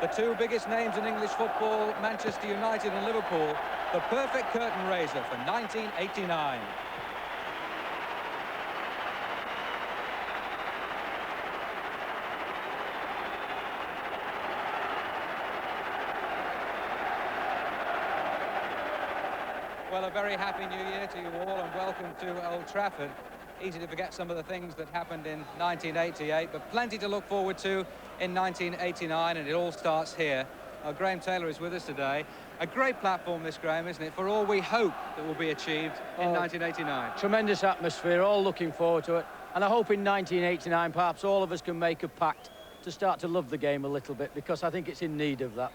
The two biggest names in English football, Manchester United and Liverpool, the perfect curtain raiser for 1989. Well, a very happy new year to you all and welcome to Old Trafford. Easy to forget some of the things that happened in 1988, but plenty to look forward to in 1989, and it all starts here. Graham Taylor is with us today. A great platform this, Graham, isn't it, for all we hope that will be achieved in 1989. Tremendous atmosphere, all looking forward to it. And I hope in 1989 perhaps all of us can make a pact to start to love the game a little bit, because I think it's in need of that.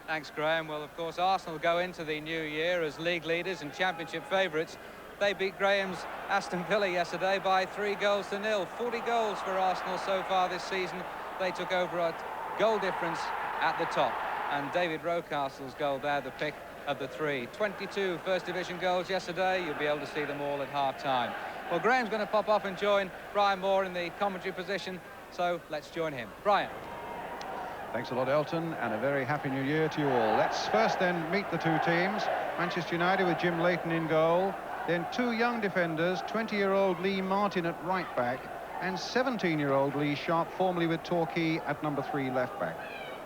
Thanks, Graham. Well, of course, Arsenal go into the new year as league leaders and championship favourites. They beat Graham's Aston Villa yesterday by 3-0. 40 goals for Arsenal so far this season. They took over a goal difference at the top. And David Rocastle's goal there, the pick of the three. 22 First Division goals yesterday. You'll be able to see them all at half-time. Well, Graham's going to pop up and join Brian Moore in the commentary position. So let's join him. Brian. Thanks a lot, Elton, and a very happy new year to you all. Let's first then meet the two teams. Manchester United with Jim Leighton in goal. Then two young defenders, 20-year-old Lee Martin at right back and 17-year-old Lee Sharp, formerly with Torquay, at number 3 left back.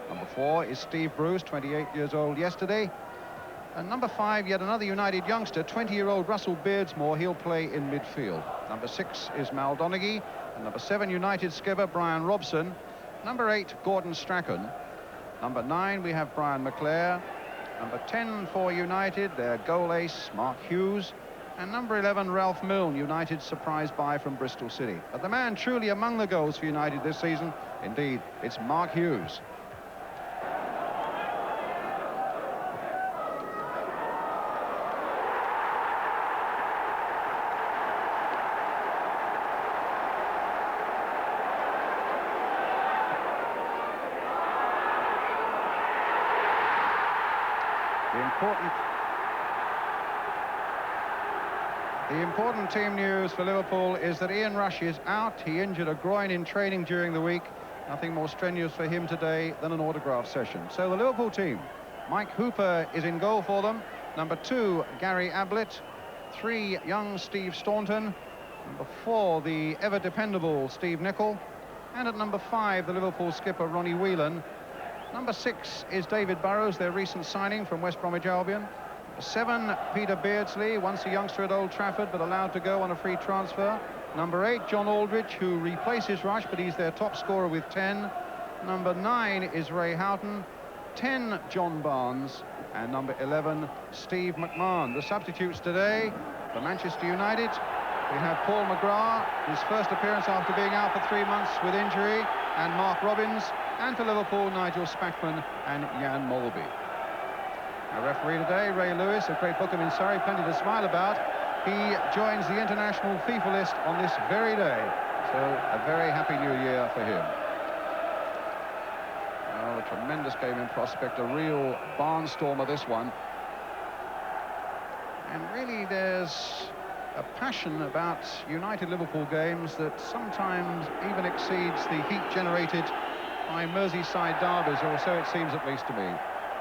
Number 4 is Steve Bruce, 28 years old yesterday. And number 5, yet another United youngster, 20-year-old Russell Beardsmore. He'll play in midfield. Number 6 is Mal Donaghy. And number 7, United skipper Brian Robson. Number 8, Gordon Strachan. Number 9, we have Brian McClare. Number 10 for United, their goal ace, Mark Hughes. And number 11, Ralph Milne, United's surprise buy from Bristol City. But the man truly among the goals for United this season, indeed, it's Mark Hughes. The important team news for Liverpool is that Ian Rush is out. He injured a groin in training during the week. Nothing more strenuous for him today than an autograph session. So the Liverpool team, Mike Hooper is in goal for them. Number 2, Gary Ablett. 3, young Steve Staunton. Number 4, the ever-dependable Steve Nicol. And at number 5, the Liverpool skipper Ronnie Whelan. Number 6 is David Burrows, their recent signing from West Bromwich Albion. 7, Peter Beardsley, once a youngster at Old Trafford, but allowed to go on a free transfer. Number 8, John Aldridge, who replaces Rush, but he's their top scorer with 10. Number 9 is Ray Houghton. 10, John Barnes. And number 11, Steve McMahon. The substitutes today for Manchester United, we have Paul McGrath, his first appearance after being out for 3 months with injury, and Mark Robbins. And for Liverpool, Nigel Spackman and Jan Molby. Our referee today, Ray Lewis, of Great Bookham in Surrey, plenty to smile about. He joins the international FIFA list on this very day. So a very happy new year for him. Oh, a tremendous game in prospect, a real barnstormer this one. And really there's a passion about United-Liverpool games that sometimes even exceeds the heat generated by Merseyside derbies, or so it seems at least to me.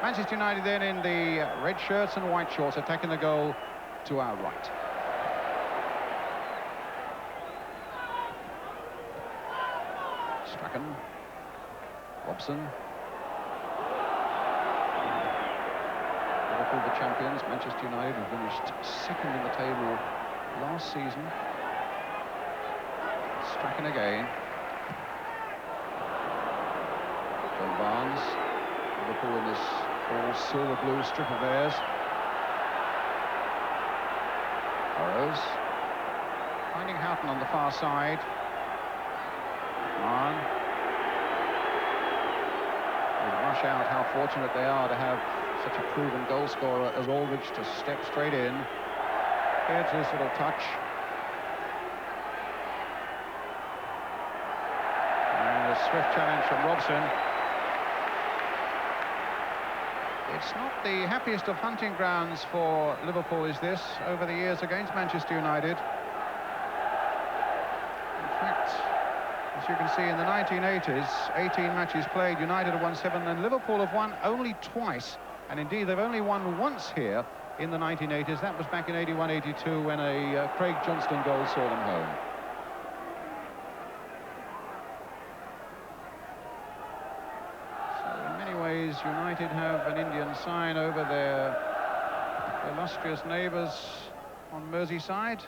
Manchester United then in the red shirts and white shorts, attacking the goal to our right. Strachan, Robson. Liverpool the champions, Manchester United who finished second in the table last season. Strachan again. John Barnes. Liverpool in this all silver blue strip of theirs. Burrows. Finding Houghton on the far side. On. With Rush out, how fortunate they are to have such a proven goal scorer as Aldridge to step straight in. Here's his little touch. And a swift challenge from Robson. It's not the happiest of hunting grounds for Liverpool, is this, over the years against Manchester United. In fact, the As you can see, in the 1980s, 18 matches played, United have won 7, and Liverpool have won only twice. And indeed, they've only won once here in the 1980s. That was back in 81-82 when a Craig Johnston goal saw them home. So in many ways, United have an Indian sign over their illustrious neighbours on Merseyside.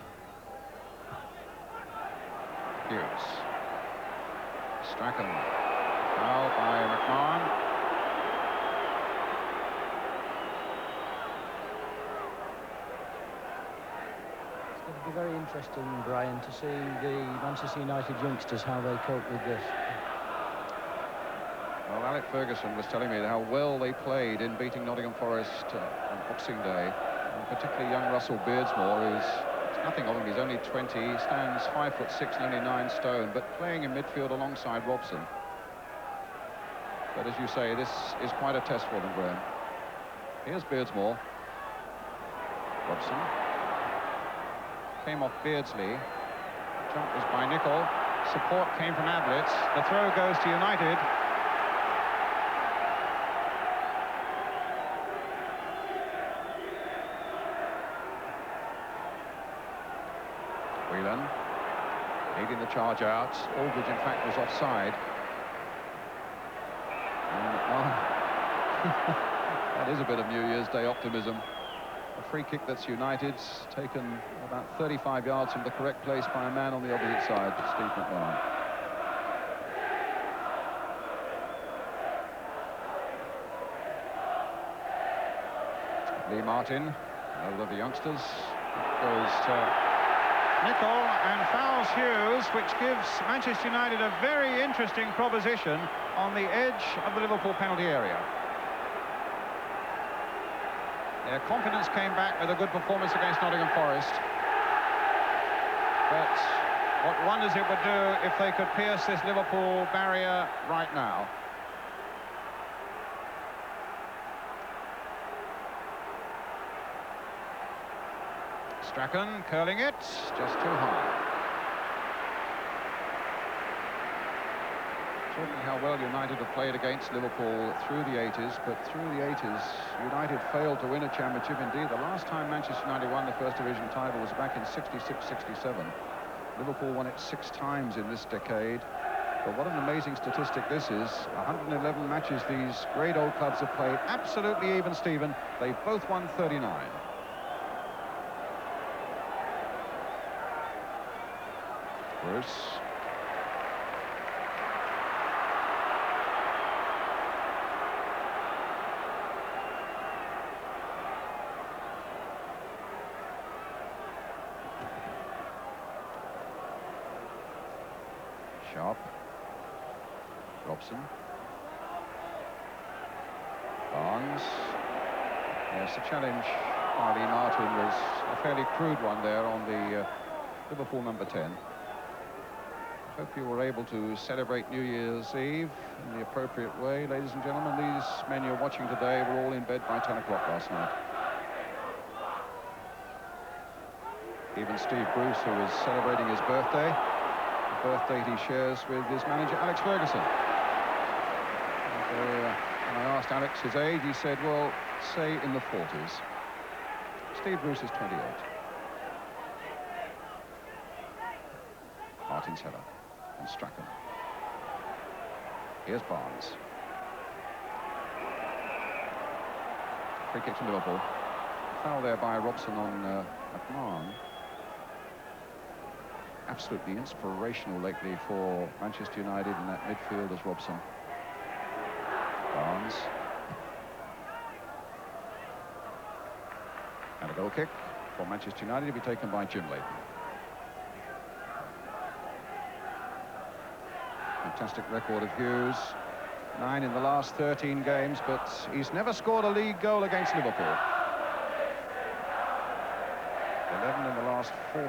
Hughes. Strachan. Foul by McMahon. It's going to be very interesting, Brian, to see the Manchester United youngsters, how they cope with this. Well, Alec Ferguson was telling me how well they played in beating Nottingham Forest on Boxing Day. And particularly young Russell Beardsmore, who's nothing of him. He's only 20. He stands 5'6" and only 9 stone, but playing in midfield alongside Robson. But as you say, this is quite a test for them, Graham. Here's Beardsmore. Robson. Came off Beardsley. Jump was by Nicol. Support came from Ablett. The throw goes to United. Whelan leading the charge out. Aldridge, in fact, was offside. That is a bit of New Year's Day optimism. A free kick that's United's, taken about 35 yards from the correct place by a man on the opposite side, Steve McMahon. Lee Martin, another of the youngsters, goes to Nicol and fouls Hughes, which gives Manchester United a very interesting proposition on the edge of the Liverpool penalty area. Their confidence came back with a good performance against Nottingham Forest. But what wonders it would do if they could pierce this Liverpool barrier right now. Strachan curling it, just too high. Talking how well United have played against Liverpool through the 80s, but through the 80s, United failed to win a championship. Indeed, the last time Manchester United won the First Division title was back in 66-67. Liverpool won it 6 times in this decade. But what an amazing statistic this is. 111 matches these great old clubs have played. Absolutely even, Stephen. They've both won 39. Bruce. Sharp. Robson. Barnes. Yes, the challenge by Lee Martin was a fairly crude one there on the Liverpool number 10. Hope you were able to celebrate New Year's Eve in the appropriate way, ladies and gentlemen. These men you're watching today were all in bed by 10 o'clock last night. Even Steve Bruce, who was celebrating his birthday, the birthday he shares with his manager, Alex Ferguson. And, when I asked Alex his age, he said, well, say in the 40s. Steve Bruce is 28. Martin's header. And Strachan. Here's Barnes. Free kick to Liverpool. Foul there by Robson on McMahon. Absolutely inspirational lately for Manchester United in that midfield as Robson. Barnes. And a goal kick for Manchester United to be taken by Jim Leighton. Fantastic record of Hughes. 9 in the last 13 games, but he's never scored a league goal against Liverpool. 11 in the last 14.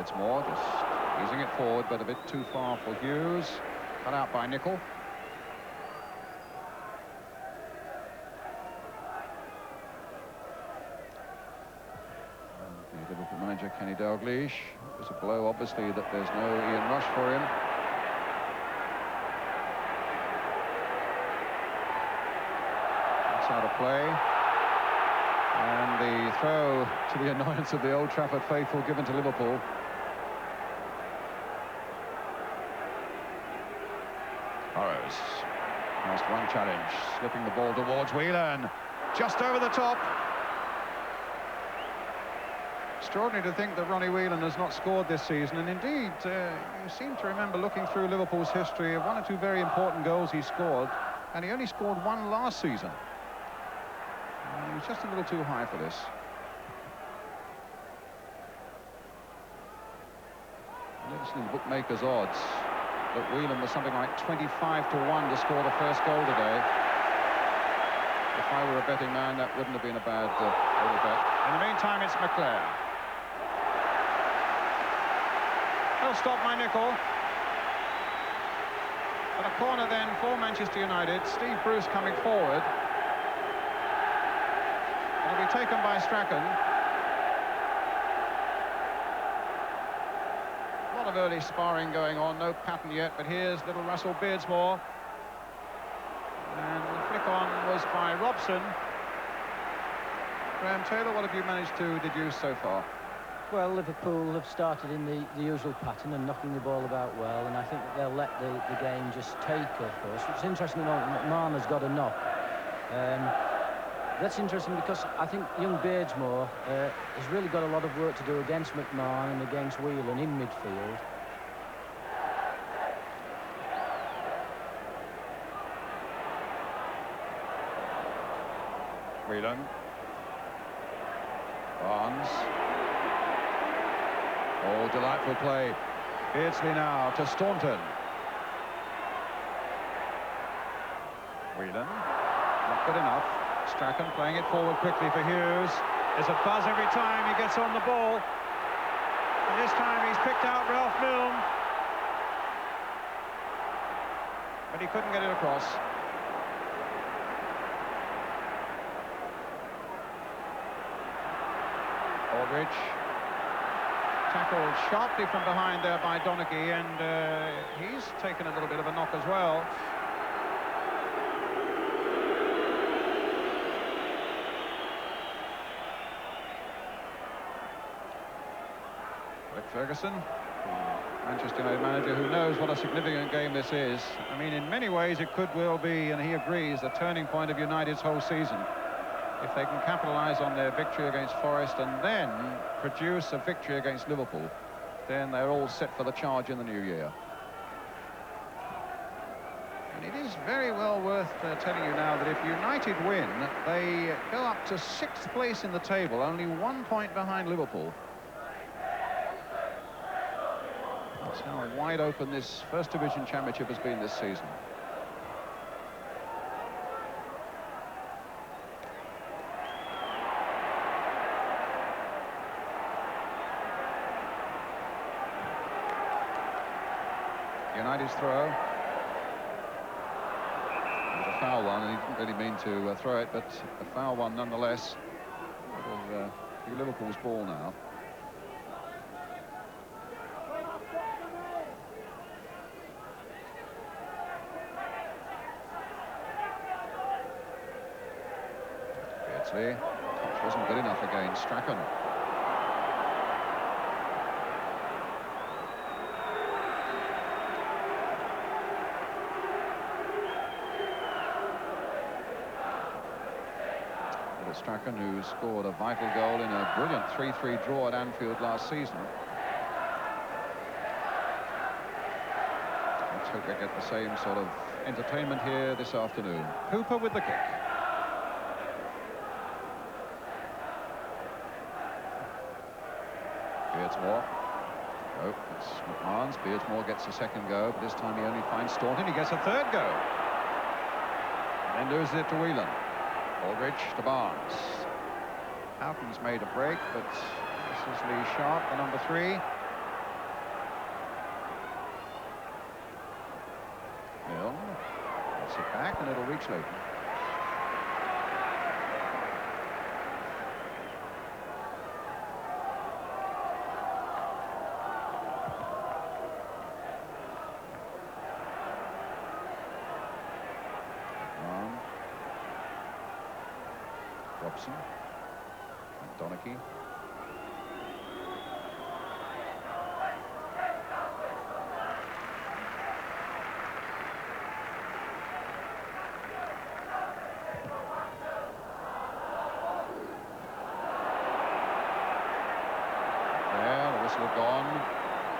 It's more, just easing it forward, but a bit too far for Hughes. Cut out by Nicol. Liverpool manager Kenny Dalglish. It was a blow, obviously, that there's no Ian Rush for him. That's out of play. And the throw, to the annoyance of the Old Trafford faithful, given to Liverpool. Burrows, past one challenge, slipping the ball towards Whelan. Just over the top. Extraordinary to think that Ronnie Whelan has not scored this season, and indeed, you seem to remember looking through Liverpool's history of one or two very important goals he scored, and he only scored one last season. He was just a little too high for this. Listening to bookmakers' odds, that Whelan was something like 25-1 to score the first goal today. If I were a betting man, that wouldn't have been a bad little bet. In the meantime, it's McClare. He'll stop my nickel. But a corner then for Manchester United. Steve Bruce coming forward. It'll be taken by Strachan. A lot of early sparring going on, no pattern yet, but here's little Russell Beardsmore. And the flick on was by Robson. Graham Taylor, what have you managed to deduce so far? Well, Liverpool have started in the usual pattern and knocking the ball about well, and I think that they'll let the game just take her first. It's interesting to know that McMahon has got a knock. That's interesting because I think young Beardsmore has really got a lot of work to do against McMahon and against Whelan in midfield. Whelan. Barnes. Oh, delightful play. Beardsley now to Staunton. Whelan. Not good enough. Strachan playing it forward quickly for Hughes. There's a buzz every time he gets on the ball. And this time he's picked out Ralph Milne. But he couldn't get it across. Aldridge. Tackled sharply from behind there by Donaghy, and he's taken a little bit of a knock as well. Rick Ferguson, Manchester United manager, who knows what a significant game this is. I mean, in many ways it could well be, and he agrees, the turning point of United's whole season. If they can capitalise on their victory against Forest and then produce a victory against Liverpool, then they're all set for the charge in the new year. And it is very well worth telling you now that if United win, they go up to 6th place in the table, only 1 point behind Liverpool. That's how wide open this First Division Championship has been this season. United's throw. It was a foul one, and he didn't really mean to throw it, but a foul one nonetheless. It'll be Liverpool's ball now. Beardsley. Touch wasn't good enough again. Strachan. Strachan, who scored a vital goal in a brilliant 3-3 draw at Anfield last season. Let's hope they get the same sort of entertainment here this afternoon. Hooper with the kick. Beardsmore. Oh, it's McMahon's. Beardsmore gets a second go, but this time he only finds Staunton. He gets a third go. And then loses it to Whelan. Aldridge to Barnes. Houghton's made a break, but this is Lee Sharp, the number 3. Milne gets it back, and it'll reach Leighton. Robson and Donachie. There, the whistle had gone.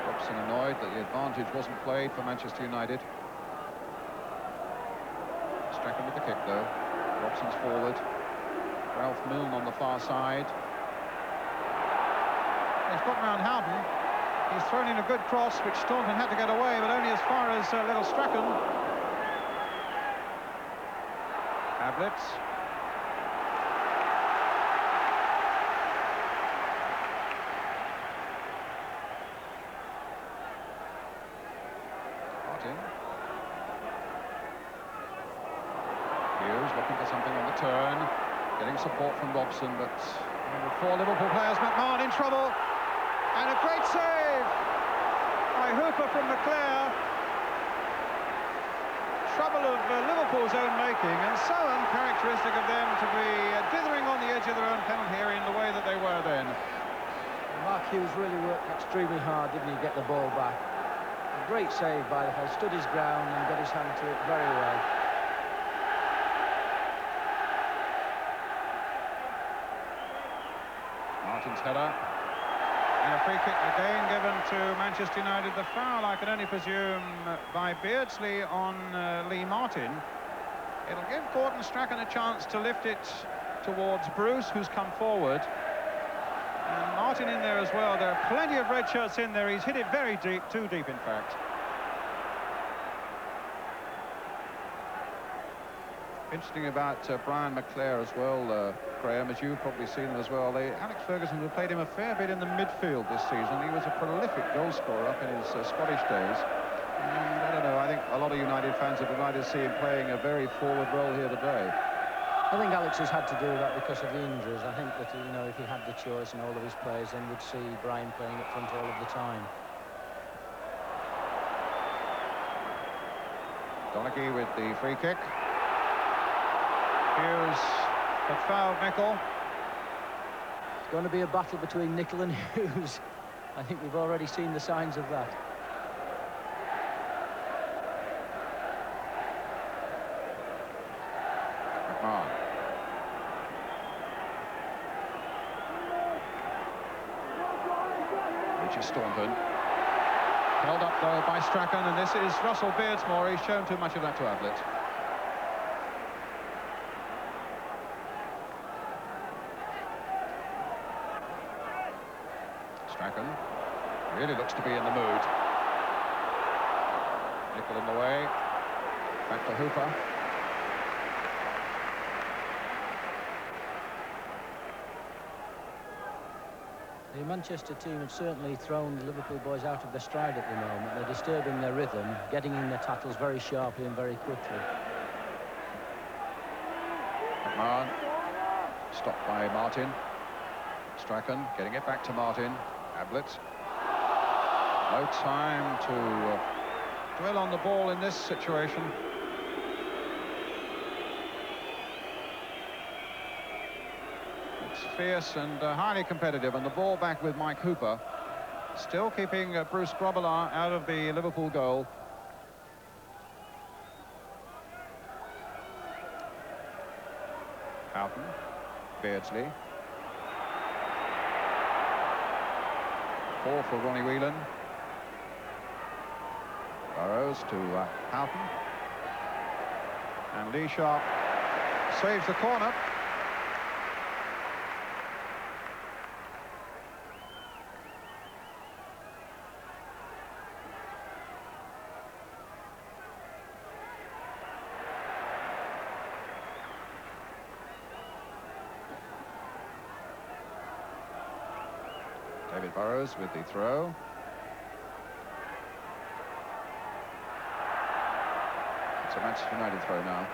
Robson annoyed that the advantage wasn't played for Manchester United. Strachan with the kick though. Robson's forward. Ralph Milne on the far side. He's got round Houghton. He's thrown in a good cross, which Staunton had to get away, but only as far as little Strachan. Ablett. Martin. Hughes looking for something on the turn. Getting support from Robson, but Four Liverpool players, McMahon in trouble. And a great save by Hooper from McClare. Trouble of Liverpool's own making, and so uncharacteristic of them to be dithering on the edge of their own penalty area in the way that they were then. Mark Hughes really worked extremely hard, didn't he, get the ball back. A great save by the head, stood his ground and got his hand to it very well. Martin's header. And a free kick again given to Manchester United. The foul, I can only presume, by Beardsley on Lee Martin. It'll give Gordon Strachan a chance to lift it towards Bruce, who's come forward. And Martin in there as well. There are plenty of red shirts in there. He's hit it very deep, too deep, in fact. Interesting about Brian McClare as well, Graham, as you've probably seen him as well. Alex Ferguson has played him a fair bit in the midfield this season. He was a prolific goal scorer up in his Scottish days. And I don't know, I think a lot of United fans would like to see him playing a very forward role here today. I think Alex has had to do that because of the injuries. I think that, you know, if he had the choice and all of his players, then we'd see Brian playing up front all of the time. Donachie with the free kick. Hughes had fouled Nicol. It's going to be a battle between Nicol and Hughes. I think we've already seen the signs of that. McMahon. Reaches Staunton. Held up though by Strachan, and this is Russell Beardsmore. He's shown too much of that to Ablett. Strachan really looks to be in the mood. Nicol in the way. Back to Hooper. The Manchester team have certainly thrown the Liverpool boys out of their stride at the moment. They're disturbing their rhythm, getting in their tackles very sharply and very quickly. McMahon. Stopped by Martin. Strachan getting it back to Martin. Ablett. No time to dwell on the ball in this situation. It's fierce and highly competitive, and the ball back with Mike Hooper, still keeping Bruce Grobbelaar out of the Liverpool goal. Houghton, Beardsley. 4 for Ronnie Whelan. Burrows to Houghton. And Lee Sharp saves the corner. David Burrows with the throw. It's a Manchester United throw now.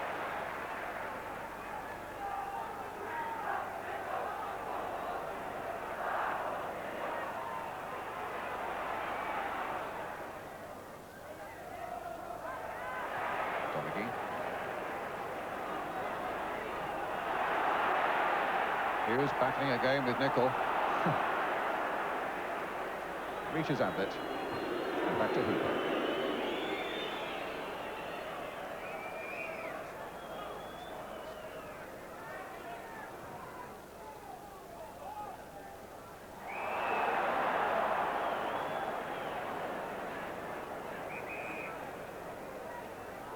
Donachie. Hughes battling again with Nicol. Reaches Ablett. And back to Hooper.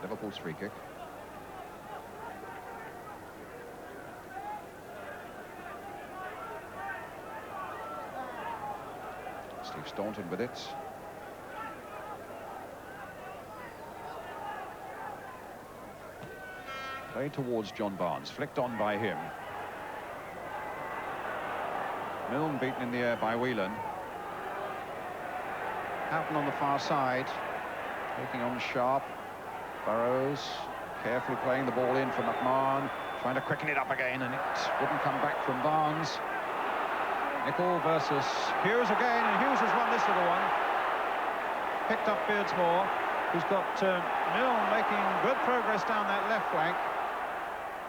Liverpool's free kick. Steve Staunton with it. Played towards John Barnes, flicked on by him. Milne beaten in the air by Whelan. Houghton on the far side, taking on Sharp. Burrows carefully playing the ball in for McMahon, trying to quicken it up again, and it wouldn't come back from Barnes. Nicol versus Hughes again, and Hughes has won this little one. Picked up Beardsmore, who's got Milne making good progress down that left flank.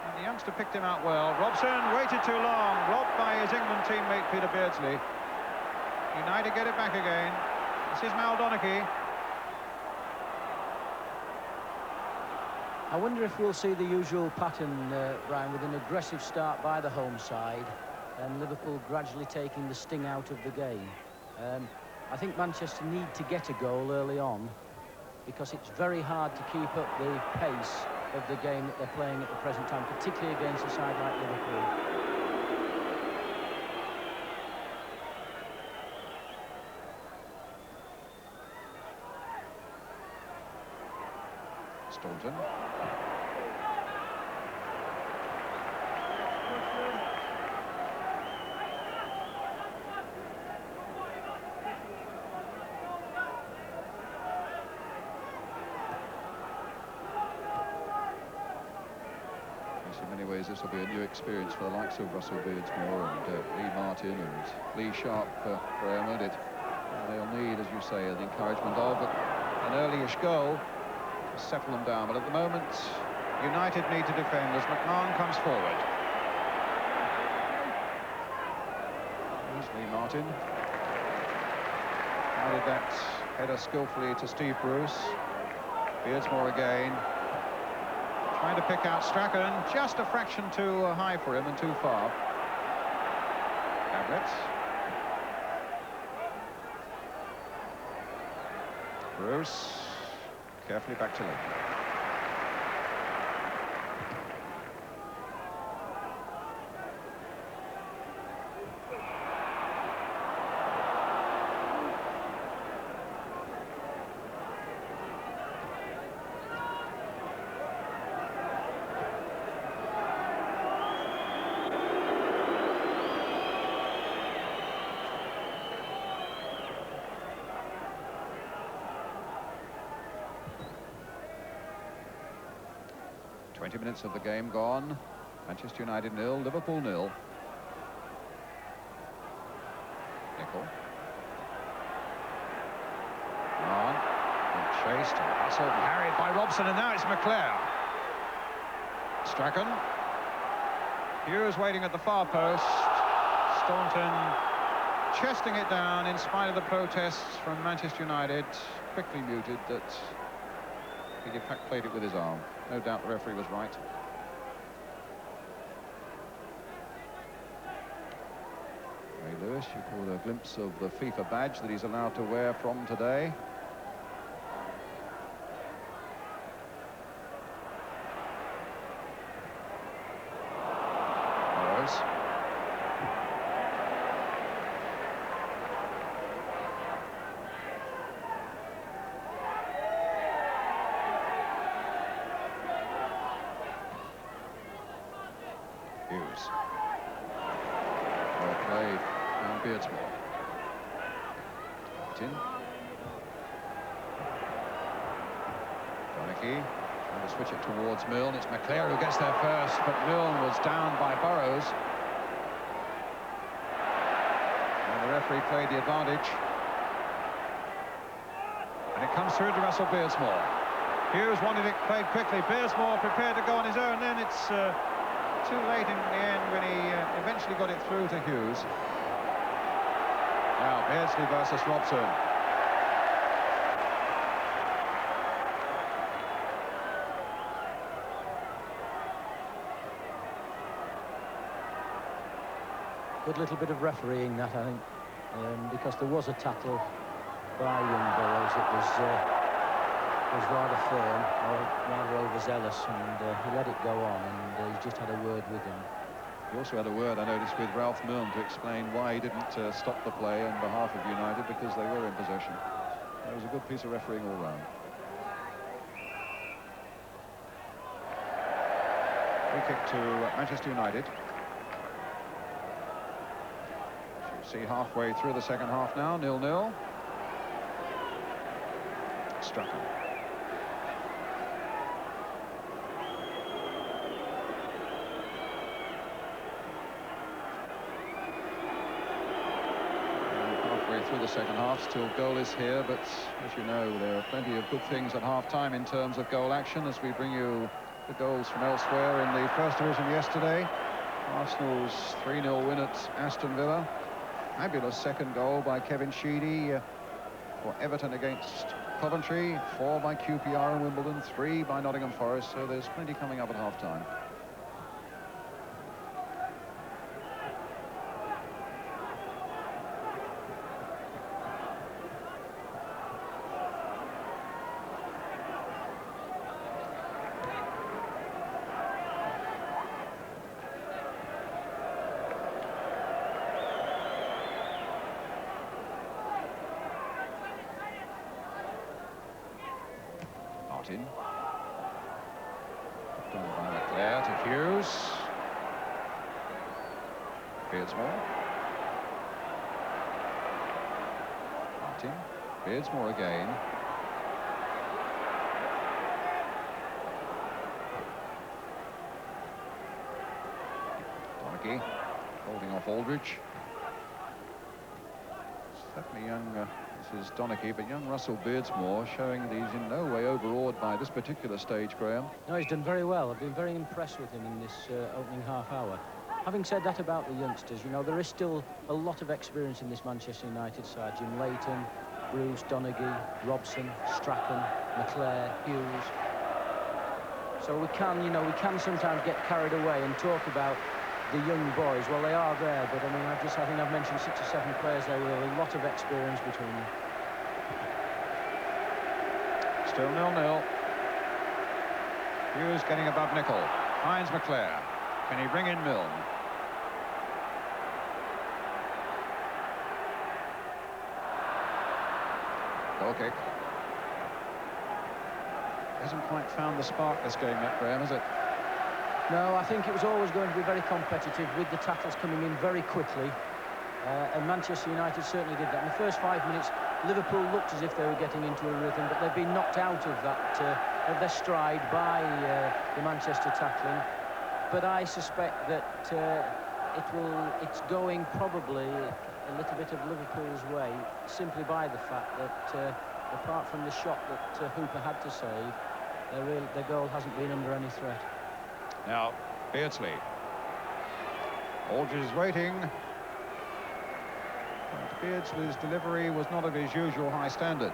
And the youngster picked him out well. Robson waited too long, robbed by his England teammate Peter Beardsley. United get it back again. This is Mal Donaghy. I wonder if we'll see the usual pattern, Brian, with an aggressive start by the home side and Liverpool gradually taking the sting out of the game. I think Manchester need to get a goal early on because it's very hard to keep up the pace of the game that they're playing at the present time, particularly against a side like Liverpool. Staunton. In many ways, this will be a new experience for the likes of Russell Beardsmore and Lee Martin and Lee Sharp, Graham, won't it? They'll need, as you say, the encouragement of an early-ish goal to settle them down. But at the moment, United need to defend as McMahon comes forward. here's Lee Martin. Added that header skillfully to Steve Bruce. Beardsmore again. Trying to pick out Strachan, just a fraction too high for him and too far. Ablett. Bruce, carefully back to Lee. Minutes of the game gone. Manchester United 0, Liverpool 0. Nicol. On. Chased and hustled and harried by Robson, and now it's McClare. Strachan. Hughes waiting at the far post. Staunton chesting it down in spite of the protests from Manchester United. Quickly muted that he in fact played it with his arm. No doubt the referee was right. Ray Lewis, you caught a glimpse of the FIFA badge that he's allowed to wear from today. Burrows. Hughes. Well played down Beardsmore. Martin. Donaghy trying to switch it towards Milne. It's McClare who gets there first, but Milne was down by Burrows. And the referee played the advantage. And it comes through to Russell Beardsmore. Hughes wanted it played quickly. Beardsmore prepared to go on his own. Then it's too late in the end when he eventually got it through to Hughes. Now, Beardsley versus Robson. Good little bit of refereeing that, I think, because there was a tackle by young Burrows that was rather firm, or rather overzealous, and he let it go on, and he's just had a word with him. He also had a word, I noticed, with Ralph Milne to explain why he didn't stop the play on behalf of United, because they were in possession. It was a good piece of refereeing all round. Free kick to Manchester United. See halfway through the second half now, 0-0. Strachan. Halfway through the second half, still goalless here, but as you know, there are plenty of good things at half-time in terms of goal action, as we bring you the goals from elsewhere in the First Division yesterday. Arsenal's 3-0 win at Aston Villa. Fabulous second goal by Kevin Sheedy for Everton against Coventry. 4 by QPR in Wimbledon, 3 by Nottingham Forest, so there's plenty coming up at half-time. Martin. Done by Leclerc to Hughes. Beardsmore. Martin. Beardsmore again. Donaghy holding off Aldridge. Certainly young, this is Donaghy, but young Russell Beardsmore showing that he's in no way overawed by this particular stage, Graham. No, he's done very well. I've been very impressed with him in this opening half hour. Having said that about the youngsters, you know, there is still a lot of experience in this Manchester United side. Jim Leighton, Bruce, Donaghy, Robson, Strachan, Leclerc, Hughes. So we can, you know, we can sometimes get carried away and talk about the young boys. Well, they are there, but I mean, I think I've mentioned 6 or 7 players there with a lot of experience between them. Still 0-0. Hughes getting above Nicol. Finds McClare. Can he bring in Milne? Goal kick. Hasn't quite found the spark this game yet, Graham, has it? No, I think it was always going to be very competitive with the tackles coming in very quickly. And Manchester United certainly did that. In the first 5 minutes, Liverpool looked as if they were getting into a rhythm, but they've been knocked out of that, of their stride by the Manchester tackling. But I suspect that it's going probably a little bit of Liverpool's way, simply by the fact that apart from the shot that Hooper had to save, their goal hasn't been under any threat. Now, Beardsley. Aldridge is waiting. But Beardsley's delivery was not of his usual high standard.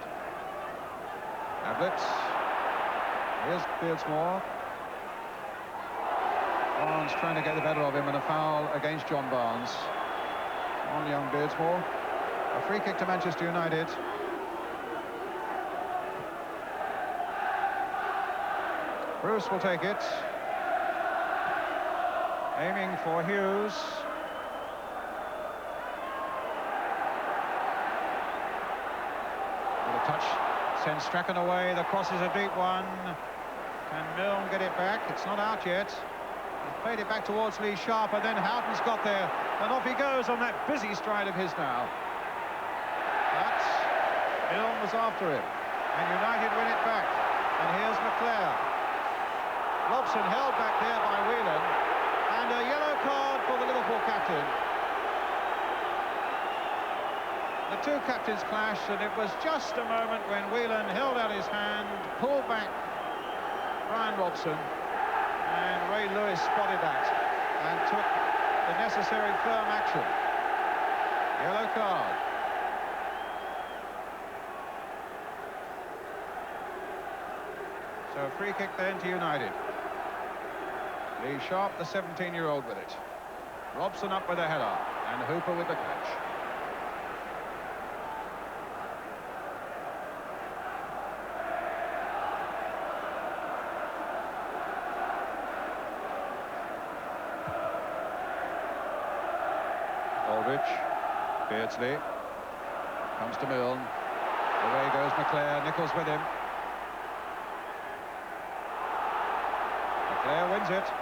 Ablett. Here's Beardsmore. Barnes trying to get the better of him, and a foul against John Barnes on young Beardsmore. A free kick to Manchester United. Bruce will take it. Aiming for Hughes. With a touch, sends Strachan away. The cross is a deep one. Can Milne get it back? It's not out yet. He's played it back towards Lee Sharp, and then Houghton's got there. And off he goes on that busy stride of his now. But Milne was after it. And United win it back. And here's Leclerc. Robson held back there by Whelan. And a yellow card for the Liverpool captain. The two captains clashed, and it was just a moment when Whelan held out his hand, pulled back Brian Robson, and Ray Lewis spotted that. and took the necessary firm action. Yellow card. So a free kick then to United. Lee Sharp, the 17-year-old, with it. Robson up with a header, and Hooper with the catch. Aldridge, Beardsley, comes to Milne. Away goes McClare, Nichols with him. McClare wins it.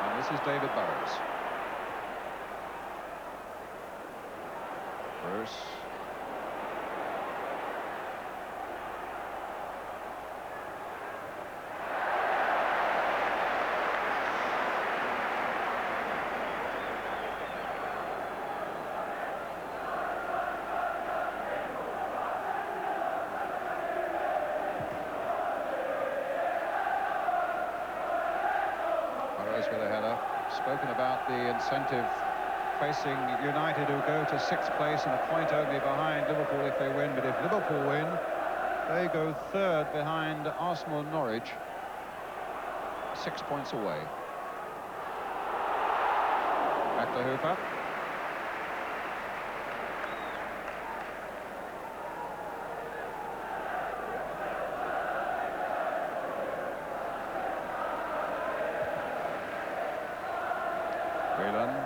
And this is David Burrows. Bruce. With a header. Spoken about the incentive facing United, who go to 6th place and a point only behind Liverpool if they win. But if Liverpool win, they go 3rd behind Arsenal and Norwich, 6 points away. Back to Hooper.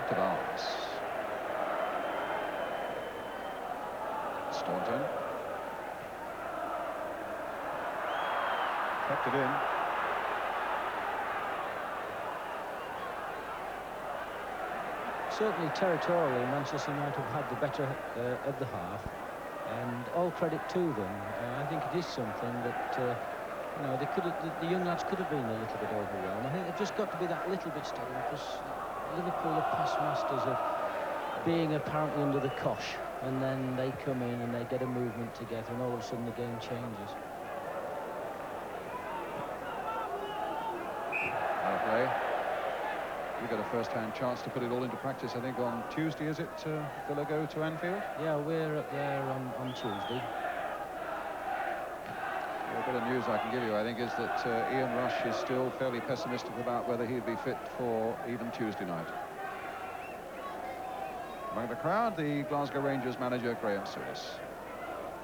To Barnes. Staunton. Kept it in. Certainly territorially, Manchester United have had the better of the half, and all credit to them. I think it is something that you know, the young lads could have been a little bit overwhelmed. I think they've just got to be that little bit steady, because Liverpool are past masters of being apparently under the cosh, and then they come in and they get a movement together, and all of a sudden the game changes. Fair play. We got a first-hand chance to put it all into practice, I think, on Tuesday, is it? Villa go to Anfield? Yeah, we're up there on Tuesday. A bit of news I can give you, I think, is that Ian Rush is still fairly pessimistic about whether he'd be fit for even Tuesday night. Among the crowd, the Glasgow Rangers manager, Graham Souness.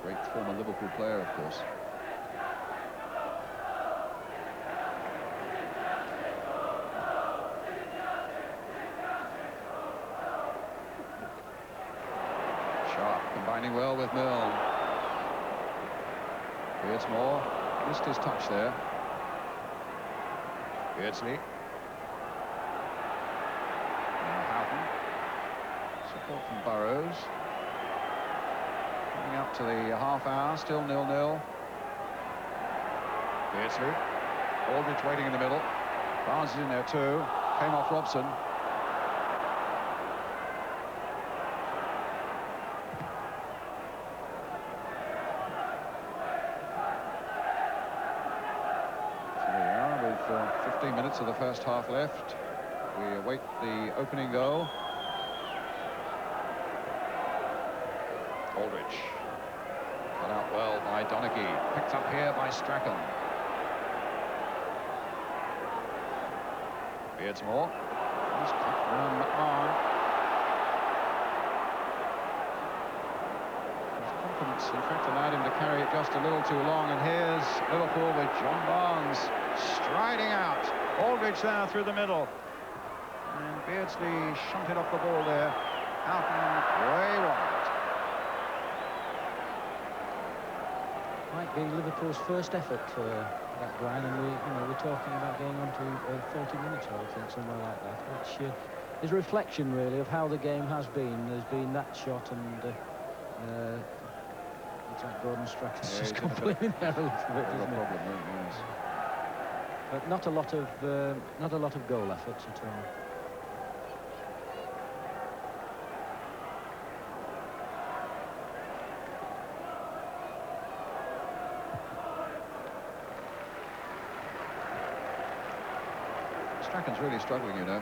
Great former Liverpool player, of course. Sharp combining well with Milne. Beardsmore missed his touch there. Beardsley. Now Houghton. Support from Burrows. Coming up to the half hour, still 0-0. Beardsley. Aldridge waiting in the middle. Barnes is in there too. Came off Robson. With 15 minutes of the first half left. We await the opening goal. Aldridge. Cut out well by Donaghy. Picked up here by Strachan. Beardsmore. He's cut round McMahon. His confidence, in fact, allowed him to carry it just a little too long. And here's Liverpool with John Barnes striding out. Aldridge there through the middle. And Beardsley shunted off the ball there. Houghton way wide. Might be Liverpool's first effort that Brian, and we're talking about going on to 40 minutes, I would think, somewhere like that, which is a reflection really of how the game has been. There's been that shot, and looks like Gordon Strachan's just come in there a little bit, isn't it? Yes. But not a lot of goal efforts at all. Strachan's really struggling, you know.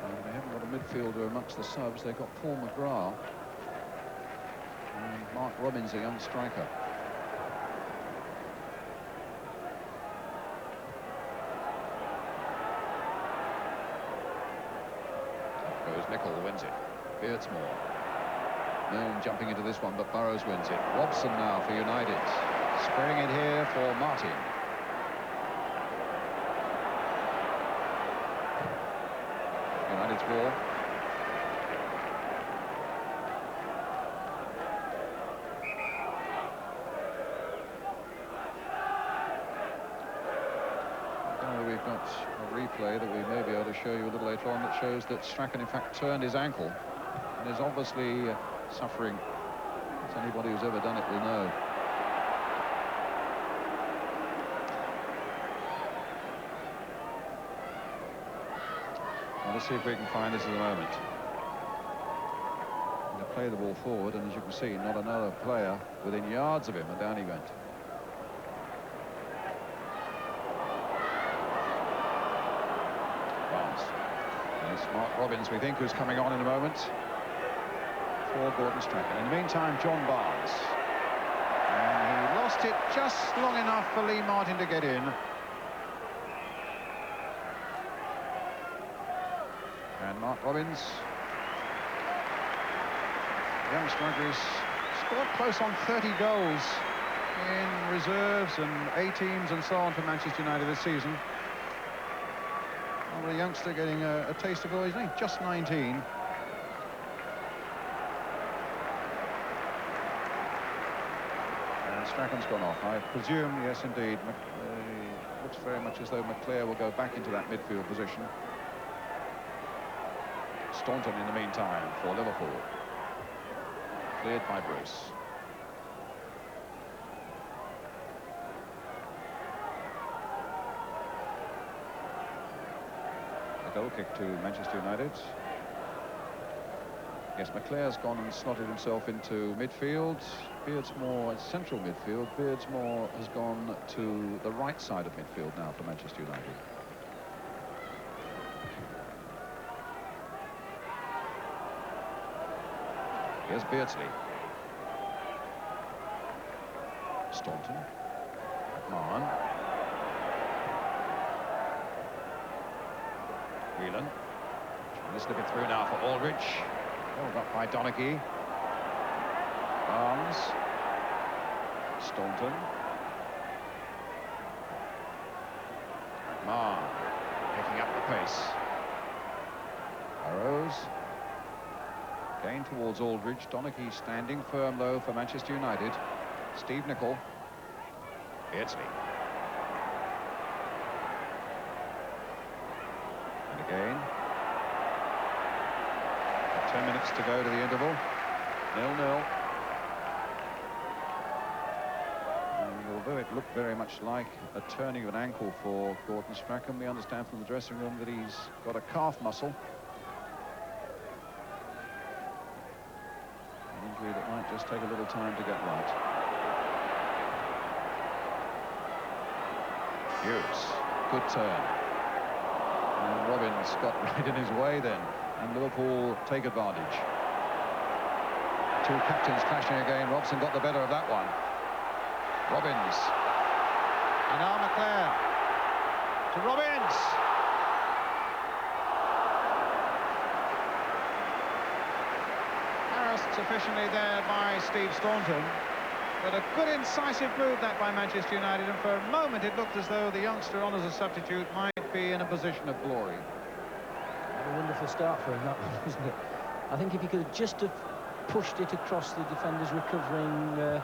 And they haven't got a midfielder amongst the subs. They've got Paul McGrath and Mark Robbins, a young striker. Goes Nicol, wins it. Beardsmore. Milne jumping into this one, but Burrows wins it. Robson now for United. Squaring it here for Martin. United's ball. We've got a replay that we may be able to show you a little later on that shows that Strachan in fact turned his ankle and is obviously suffering, as anybody who's ever done it will know. Well, let's see if we can find this at the moment. Going to play the ball forward, and as you can see, not another player within yards of him, and down he went. It's Mark Robbins, we think, who's coming on in a moment for Gordon Strachan. In the meantime, John Barnes. And he lost it just long enough for Lee Martin to get in. And Mark Robbins, the young striker, scored close on 30 goals in reserves and A-teams and so on for Manchester United this season. A youngster getting a taste of it. He's only just 19. And Strachan's gone off. I presume, yes, indeed. Looks very much as though McClare will go back into that midfield position. Staunton in the meantime for Liverpool. Cleared by Bruce. Goal kick to Manchester United. Yes, McClare's gone and slotted himself into midfield. Beardsmore central midfield. Beardsmore has gone to the right side of midfield now for Manchester United. Here's Beardsley. Staunton. McMahon. Whelan. Trying to slip it through now for Aldridge. Held up by Donaghy. Barnes. Staunton. McMahon picking up the pace. Burrows. Again towards Aldridge. Donaghy standing firm though for Manchester United. Steve Nicol. Beardsley. Again. 10 minutes to go to the interval. 0-0. And although it looked very much like a turning of an ankle for Gordon Strachan, we understand from the dressing room that he's got a calf muscle. An injury that might just take a little time to get right. Hughes, good turn. And Robbins got right in his way then, and Liverpool take advantage. Two captains clashing again. Robson got the better of that one. Robbins. And now McClare. To Robbins. Harassed sufficiently there by Steve Staunton. But a good incisive move that by Manchester United, and for a moment it looked as though the youngster on as a substitute might be in a position of glory. A wonderful start for him, that one, wasn't it? I think if he could just have pushed it across the defender's recovering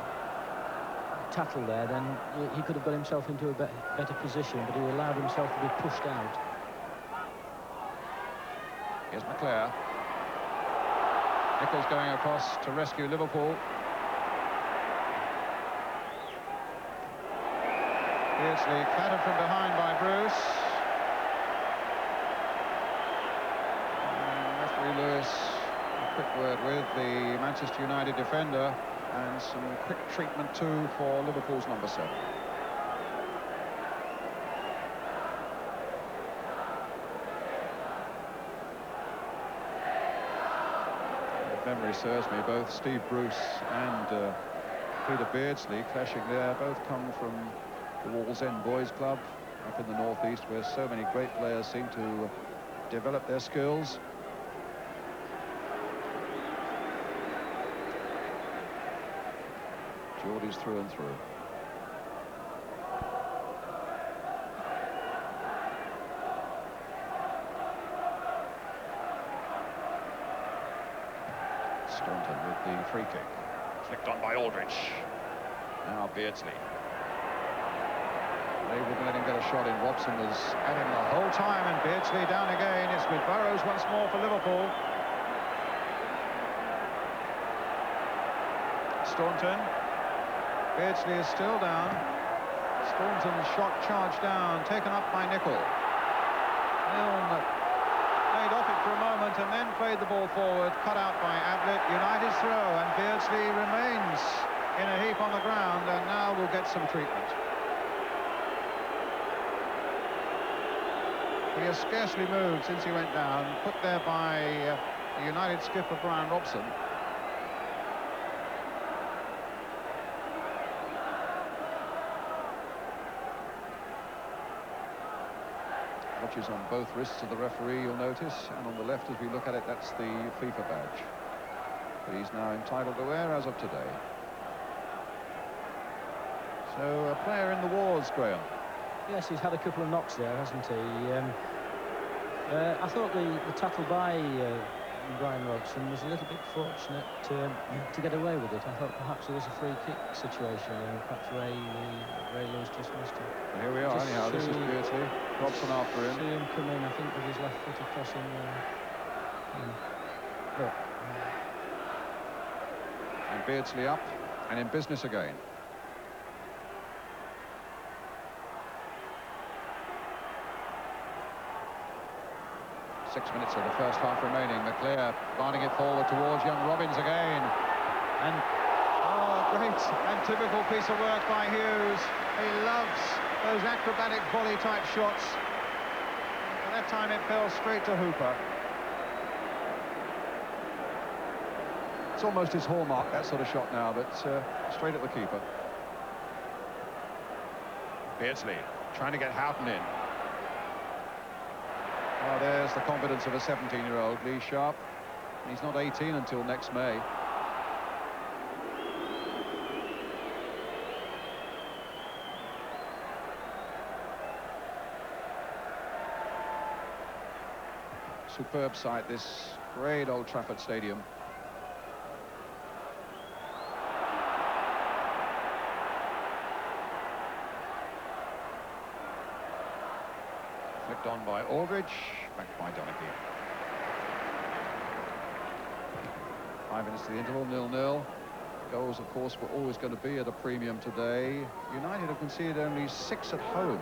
tackle there, then he could have got himself into a better position, but he allowed himself to be pushed out. Here's McClare. Nichols going across to rescue Liverpool. Beardsley clattered from behind by Bruce. And referee Lewis quick word with the Manchester United defender, and some quick treatment too for Liverpool's number 7. If memory serves me, both Steve Bruce and Peter Beardsley clashing there both come from the Wallsend Boys Club up in the northeast, where so many great players seem to develop their skills. Geordie's through and through. Staunton with the free kick. Flicked on by Aldridge. Now Beardsley. They wouldn't let him get a shot in. Robson was at him the whole time, and Beardsley down again. It's with Burrows once more for Liverpool. Staunton. Beardsley is still down. Staunton's shot charged down, taken up by Nicol. Milne played off it for a moment and then played the ball forward, cut out by Ablett. United's throw, and Beardsley remains in a heap on the ground, and now will get some treatment. He has scarcely moved since he went down, put there by the United skipper Brian Robson. Watches on both wrists of the referee, you'll notice, and on the left, as we look at it, that's the FIFA badge that he's now entitled to wear as of today. So a player in the wars, Graham. Yes, he's had a couple of knocks there, hasn't he? I thought the tackle by Brian Robson was a little bit fortunate to get away with it. I thought perhaps it was a free kick situation, and perhaps Ray Lewis just missed it. Well, here we are, anyhow. This is Beardsley. Robson after him. See him come in, I think, with his left foot across him. And Beardsley up and in business again. 6 minutes of the first half remaining. McClear planting it forward towards young Robbins again. And, oh, great and typical piece of work by Hughes. He loves those acrobatic volley-type shots. And that time it fell straight to Hooper. It's almost his hallmark, that sort of shot now, but straight at the keeper. Beardsley trying to get Houghton in. Oh, there's the confidence of a 17-year-old, Lee Sharp. He's not 18 until next May. Superb sight, this great Old Trafford Stadium. Flicked on by Aldridge, back by Donaghy. 5 minutes to the interval, 0-0. Goals, of course, were always going to be at a premium today. United have conceded only 6 at home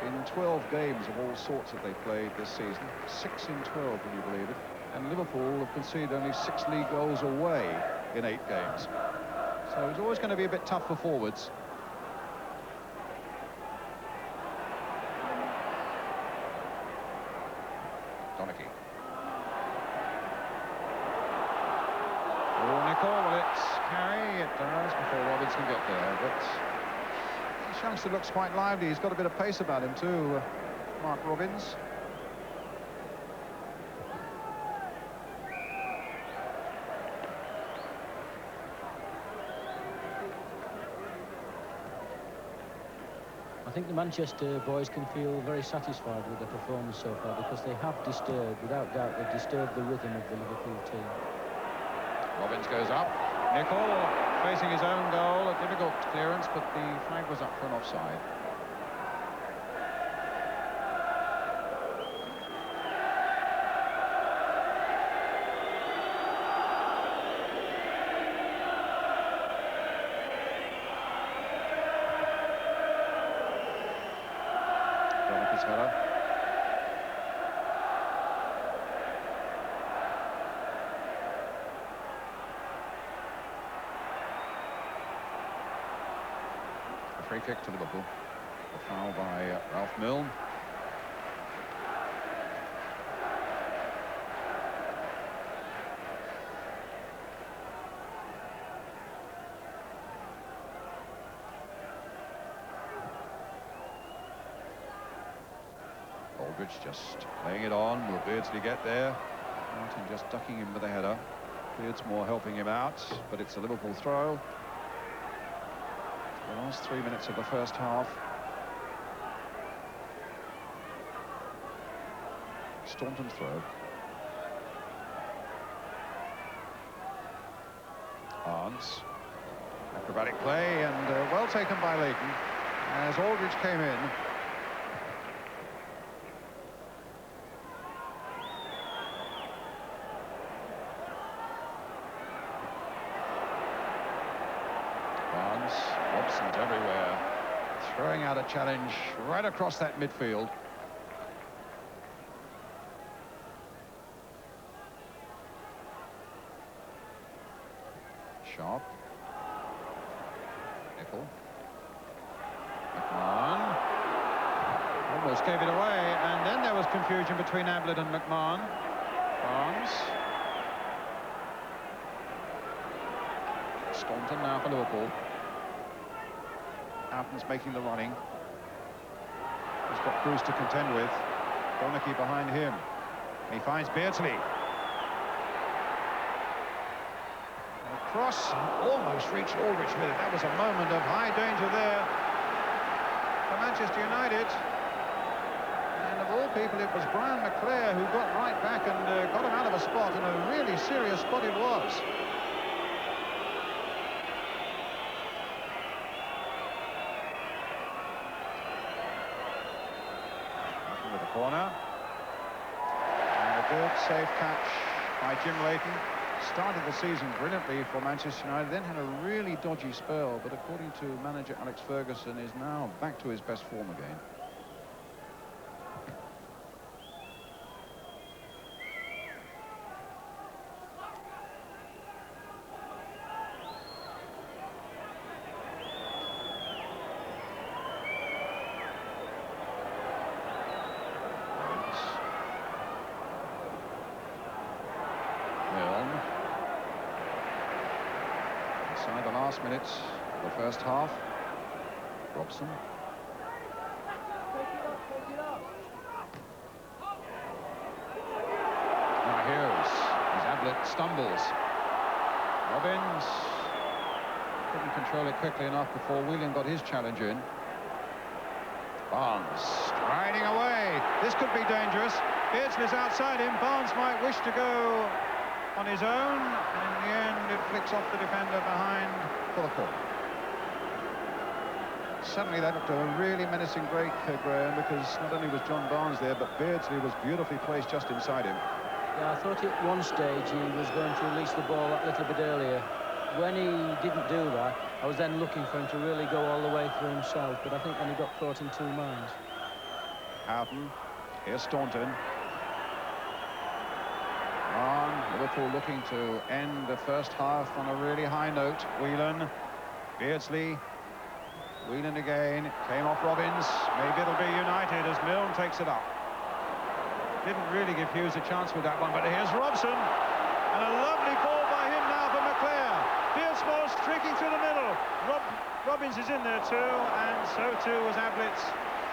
in 12 games of all sorts that they played this season. 6 in 12, would you believe it? And Liverpool have conceded only 6 league goals away in 8 games. So it's always going to be a bit tough for forwards. Donaghy. Oh, Nicol, will it carry? It does before Robbins can get there, but this youngster looks quite lively. He's got a bit of pace about him too, Mark Robbins. I think the Manchester boys can feel very satisfied with their performance so far, because they have disturbed, without doubt, they've disturbed the rhythm of the Liverpool team. Robbins goes up. Nicol facing his own goal. A difficult clearance, but the flag was up for an offside. Donaghy's header. free kick to Liverpool. A foul by Ralph Milne. Aldridge just laying it on. Will Beardsley get there? Martin just ducking him with a header. Beardsmore helping him out, but it's a Liverpool throw. The last 3 minutes of the first half. Staunton's throw. Arns. Acrobatic play and well taken by Leighton as Aldridge came in. Robson's everywhere, throwing out a challenge right across that midfield. Sharp. Nickel. McMahon. Almost gave it away, and then there was confusion between Ablett and McMahon. Barnes. Staunton now for Liverpool. Houghton's making the running. He's got Bruce to contend with. Donachie behind him. He finds Beardsley. And a cross almost reached Aldrich with it. That was a moment of high danger there for Manchester United. And of all people, it was Brian McClare who got right back and got him out of a spot, and a really serious spot it was. Corner. And a good safe catch by Jim Leighton. Started the season brilliantly for Manchester United, then had a really dodgy spell, but according to manager Alex Ferguson, is now back to his best form again. Inside the last minutes of the first half. Robson. Now Hughes, as Ablett stumbles. Robbins couldn't control it quickly enough before Whelan got his challenge in. Barnes striding away. This could be dangerous. Beardsley's outside him. Barnes might wish to go on his own, and in the end it flicks off the defender behind for the corner. Suddenly that looked a really menacing break, Graham, because not only was John Barnes there, but Beardsley was beautifully placed just inside him. Yeah, I thought at one stage he was going to release the ball that little bit earlier. When he didn't do that, I was then looking for him to really go all the way through himself, but I think then he got caught in two minds. Houghton, here's Staunton. Liverpool looking to end the first half on a really high note. Whelan, Beardsley, Whelan again, came off Robbins. Maybe it'll be United as Milne takes it up. Didn't really give Hughes a chance with that one, but here's Robson, and a lovely ball by him now for McClare. Beardsmore streaking through the middle. Robbins is in there too, and so too was Ablett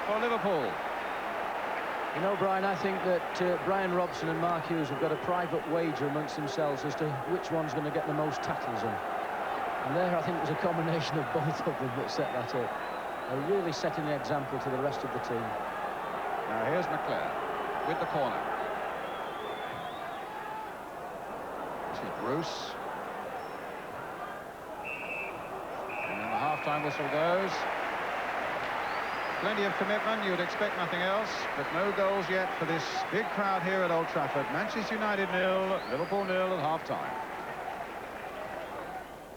for Liverpool. You know, Brian, I think that Brian Robson and Mark Hughes have got a private wager amongst themselves as to which one's going to get the most tackles in. And there, I think, was a combination of both of them that set that up. They're really setting the example to the rest of the team. Now here's McClare with the corner. This is Bruce. And then the half-time whistle goes. Plenty of commitment, you would expect nothing else, but no goals yet for this big crowd here at Old Trafford. Manchester United 0, Liverpool 0 at half-time.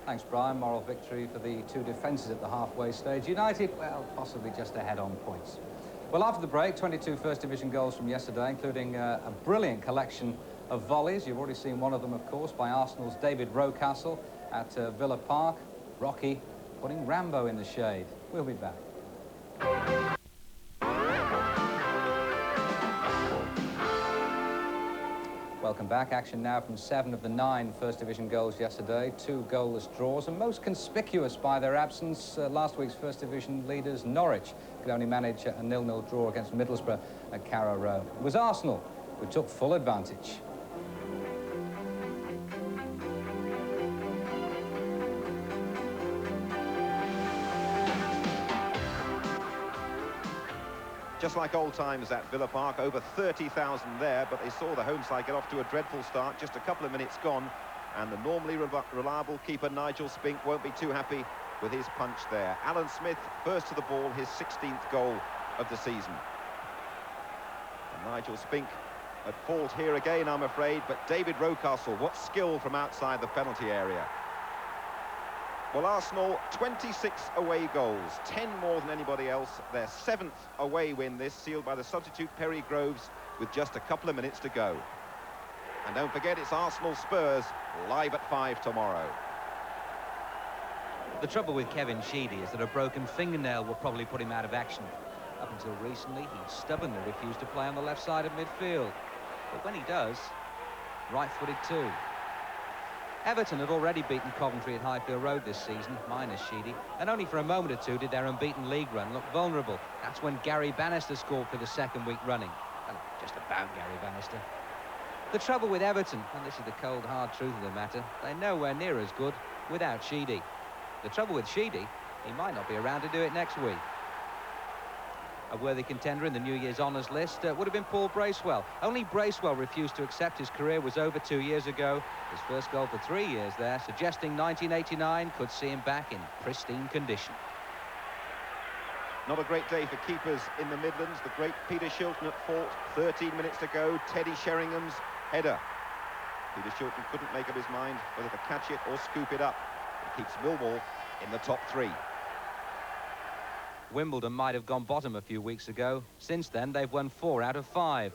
Thanks, Brian. Moral victory for the two defences at the halfway stage. United, well, possibly just ahead on points. Well, after the break, 22 First Division goals from yesterday, including a brilliant collection of volleys. You've already seen one of them, of course, by Arsenal's David Rocastle at Villa Park. Rocky putting Rambo in the shade. We'll be back. Welcome back. Action now from 7 of the 9 First Division goals yesterday. 2 goalless draws, and most conspicuous by their absence, last week's First Division leaders Norwich could only manage a 0-0 draw against Middlesbrough at Carrow Road. It was Arsenal who took full advantage. Just like old times at Villa Park, over 30,000 there, but they saw the home side get off to a dreadful start, just a couple of minutes gone, and the normally reliable keeper Nigel Spink won't be too happy with his punch there. Alan Smith first to the ball, his 16th goal of the season. And Nigel Spink at fault here again, I'm afraid, but David Rocastle, what skill from outside the penalty area. Well, Arsenal, 26 away goals, 10 more than anybody else. Their 7th away win, this sealed by the substitute Perry Groves with just a couple of minutes to go. And don't forget, it's Arsenal Spurs live at 5 tomorrow. The trouble with Kevin Sheedy is that a broken fingernail will probably put him out of action. Up until recently, he stubbornly refused to play on the left side of midfield. But when he does, right-footed too. Everton had already beaten Coventry at Highfield Road this season, minus Sheedy, and only for a moment or two did their unbeaten league run look vulnerable. That's when Gary Bannister scored for the 2nd week running. Well, just about Gary Bannister. The trouble with Everton, and this is the cold, hard truth of the matter, they're nowhere near as good without Sheedy. The trouble with Sheedy, he might not be around to do it next week. A worthy contender in the New Year's honours list would have been Paul Bracewell. Only Bracewell refused to accept his career was over 2 years ago. His first goal for 3 years there, suggesting 1989 could see him back in pristine condition. Not a great day for keepers in the Midlands. The great Peter Shilton at fault, 13 minutes to go. Teddy Sheringham's header. Peter Shilton couldn't make up his mind whether to catch it or scoop it up. It keeps Millwall in the top 3. Wimbledon might have gone bottom a few weeks ago. Since then, they've won 4 out of 5.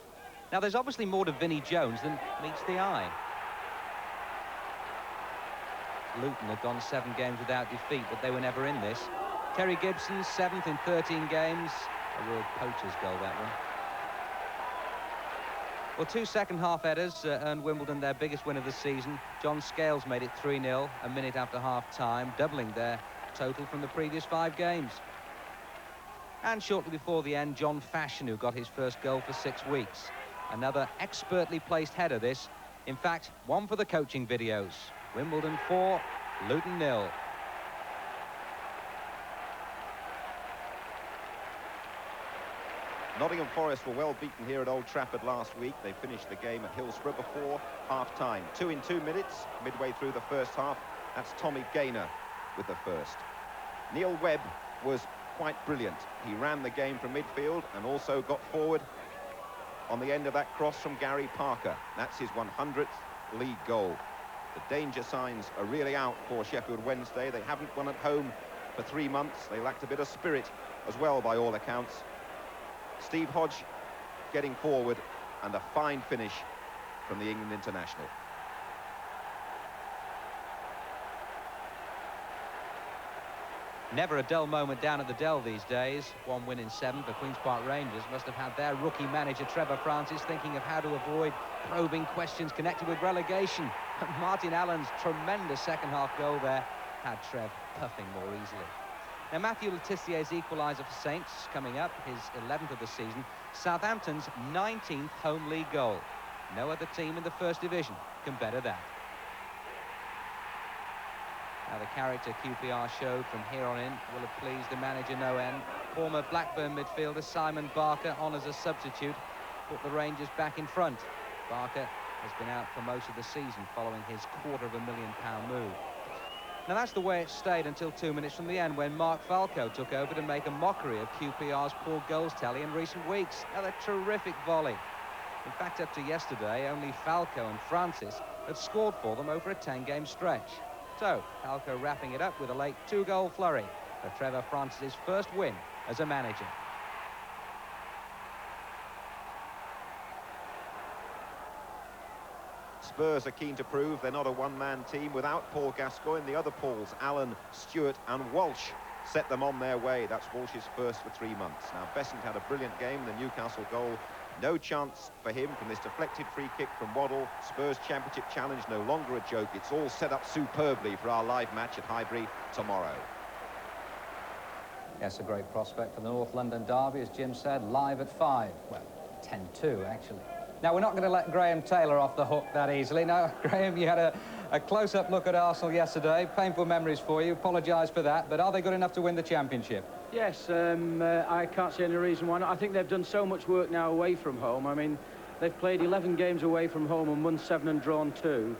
Now, there's obviously more to Vinnie Jones than meets the eye. Luton had gone 7 games without defeat, but they were never in this. Terry Gibson, 7th in 13 games. A real poacher's goal, that one. Well, 2 second-half headers earned Wimbledon their biggest win of the season. John Scales made it 3-0 a minute after half-time, doubling their total from the previous 5 games. And shortly before the end, John Fashion, who got his first goal for 6 weeks. Another expertly placed header, this. In fact, one for the coaching videos. Wimbledon 4, Luton 0. Nottingham Forest were well beaten here at Old Trafford last week. They finished the game at Hillsborough before half-time. 2 in 2 minutes, midway through the first half. That's Tommy Gaynor with the first. Neil Webb was quite brilliant. He ran the game from midfield and also got forward on the end of that cross from Gary Parker. That's his 100th league goal. The danger signs are really out for Sheffield Wednesday. They haven't won at home for 3 months. They lacked a bit of spirit as well, by all accounts. Steve Hodge getting forward, and a fine finish from the England international. Never a dull moment down at the Dell these days. 1 win in 7 for Queen's Park Rangers must have had their rookie manager Trevor Francis thinking of how to avoid probing questions connected with relegation. Martin Allen's tremendous second-half goal there had Trev puffing more easily. Now, Matthew Letizier's equaliser for Saints coming up, his 11th of the season. Southampton's 19th home league goal. No other team in the First Division can better that. Now, the character QPR showed from here on in will have pleased the manager no end. Former Blackburn midfielder Simon Barker on as a substitute put the Rangers back in front. Barker has been out for most of the season following his £250,000 move. Now, that's the way it stayed until 2 minutes from the end, when Mark Falco took over to make a mockery of QPR's poor goals tally in recent weeks. Another terrific volley. In fact, up to yesterday, only Falco and Francis had scored for them over a 10-game stretch. So, Falco wrapping it up with a late 2-goal flurry for Trevor Francis' first win as a manager. Spurs are keen to prove they're not a one-man team. Without Paul Gascoigne, the other Pauls, Allen, Stewart and Walsh, set them on their way. That's Walsh's first for 3 months. Now, Besant had a brilliant game in the Newcastle goal. No chance for him from this deflected free kick from Waddle. Spurs Championship challenge no longer a joke. It's all set up superbly for our live match at Highbury tomorrow. Yes, a great prospect for the North London derby, as Jim said, live at 5. Well, 10-2, actually. Now, we're not going to let Graham Taylor off the hook that easily. Now, Graham, you had a close-up look at Arsenal yesterday. Painful memories for you. Apologise for that. But are they good enough to win the Championship? Yes, I can't see any reason why not. I think they've done so much work now away from home. I mean, they've played 11 games away from home and won 7 and drawn 2,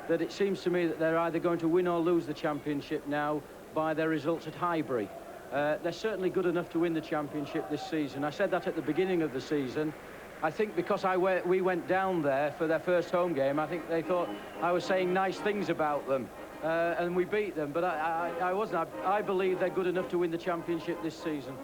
that it seems to me that they're either going to win or lose the Championship now by their results at Highbury. They're certainly good enough to win the Championship this season. I said that at the beginning of the season. I think because we went down there for their first home game, I think they thought I was saying nice things about them. And we beat them, but I wasn't. I believe they're good enough to win the Championship this season.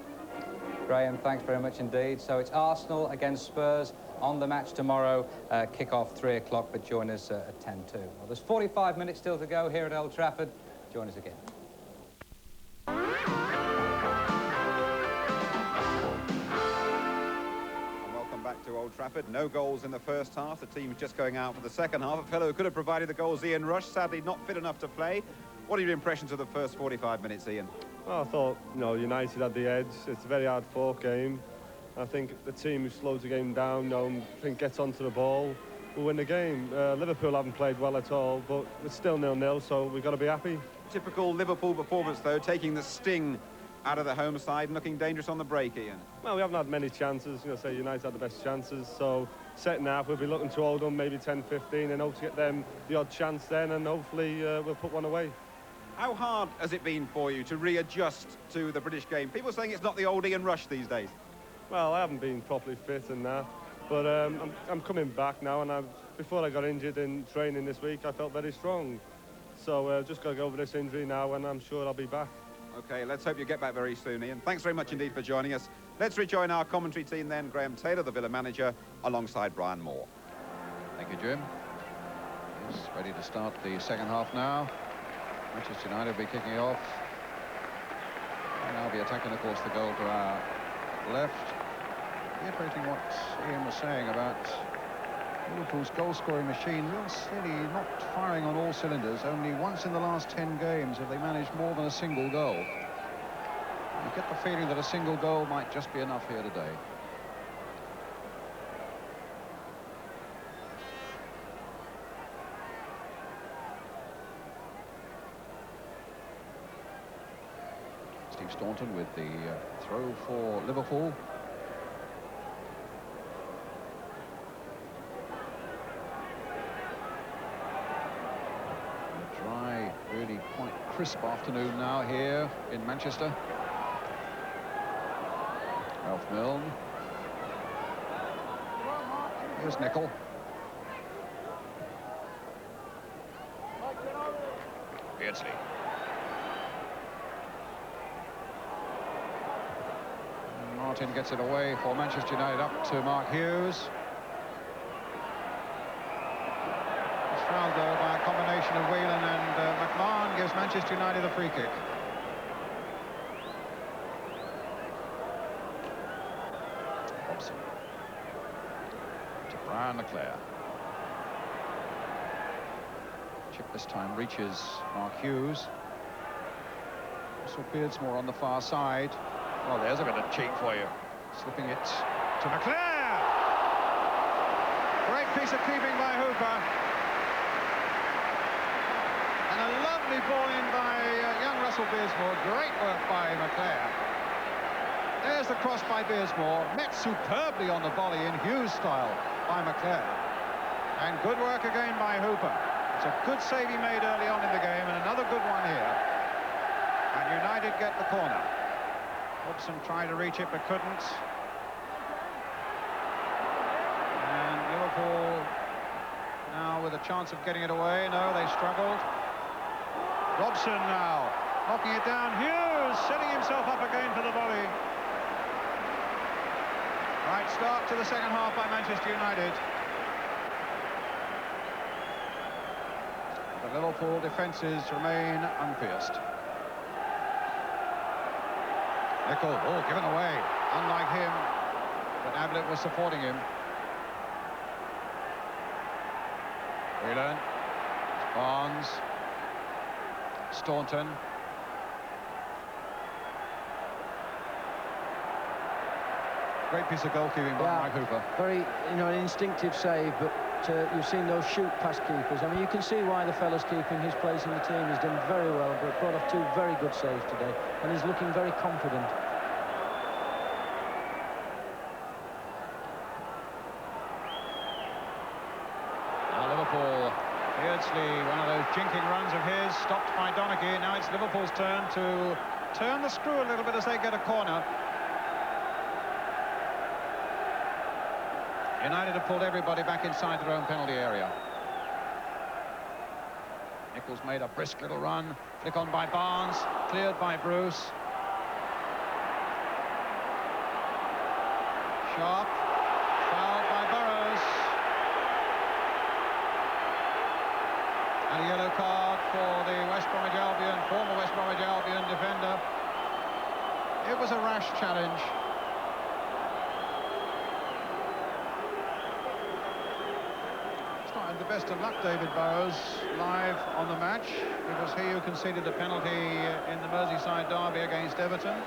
Graham, thanks very much indeed. So it's Arsenal against Spurs on the match tomorrow. Kick-off 3 o'clock, but join us at 10-2. Well, there's 45 minutes still to go here at Old Trafford. Join us again. Back to Old Trafford. No goals in the first half. The team's just going out for the second half. A fellow who could have provided the goals, Ian Rush, sadly not fit enough to play. What are your impressions of the first 45 minutes, Ian? Well, I thought, United had the edge. It's a very hard-fought game. I think the team who slows the game down, I think gets onto the ball, will win the game. Liverpool haven't played well at all, but it's still 0-0, so we've got to be happy. Typical Liverpool performance, though, taking the sting out of the home side and looking dangerous on the break, Ian. Well, we haven't had many chances. Say United had the best chances, so second half we'll be looking to hold them maybe 10-15 and hope to get them the odd chance then, and hopefully we'll put one away. How hard has it been for you to readjust to the British game? People saying it's not the old Ian Rush these days. Well, I haven't been properly fit and that, but I'm coming back now, and before I got injured in training this week, I felt very strong. So just got to go over this injury now, and I'm sure I'll be back. OK, let's hope you get back very soon, Ian. Thanks very much indeed for joining us. Let's rejoin our commentary team then. Graham Taylor, the Villa manager, alongside Brian Moore. Thank you, Jim. He's ready to start the second half now. Manchester United will be kicking off. And I'll be attacking, of course, the goal to our left. Reiterating what Ian was saying about Liverpool's goal-scoring machine, real steady, not firing on all cylinders. Only once in the last 10 games have they managed more than a single goal. You get the feeling that a single goal might just be enough here today. Steve Staunton with the throw for Liverpool. Really quite crisp afternoon now here in Manchester. Ralph Milne. Here's Nicol. Beardsley. Martin gets it away for Manchester United, up to Mark Hughes. Fouled though by a combination of Whelan and McMahon, gives Manchester United a free kick. Robson to Brian Leclerc. Chip this time reaches Mark Hughes. Also Beardsmore on the far side. Well, there's a bit of cheek for you. Slipping it to Leclerc. Great piece of keeping by Hooper. A lovely ball in by young Russell Beardsmore. Great work by Leclerc. There's the cross by Beardsmore. Met superbly on the volley in Hughes style by Leclerc. And good work again by Hooper. It's a good save he made early on in the game, and another good one here. And United get the corner. Robson tried to reach it but couldn't. And Liverpool now with a chance of getting it away. No, they struggled. Robson now, knocking it down. Hughes setting himself up again for the volley. Right start to the second half by Manchester United. The Liverpool defences remain unpierced. Nicol, oh, given away. Unlike him, but Ablett was supporting him. Whelan, Barnes, Staunton. Great piece of goalkeeping by Mike Hooper. Very, an instinctive save, but you've seen those shoot past keepers. I mean, you can see why the fella's keeping his place in the team. He's done very well, but brought off 2 very good saves today, and he's looking very confident. Now Liverpool, Beardsley, one of those jinking runs of his, stopped by Donaghy. Now it's Liverpool's turn to turn the screw a little bit as they get a corner. United have pulled everybody back inside their own penalty area. Nichols made a brisk little run. Flick on by Barnes, cleared by Bruce. Sharp, fouled by Burrows. And a yellow card for the West Bromwich Albion, former West Bromwich Albion defender. It was a rash challenge. And the best of luck, David Burrows, live on the match. It was he who conceded the penalty in the Merseyside derby against Everton.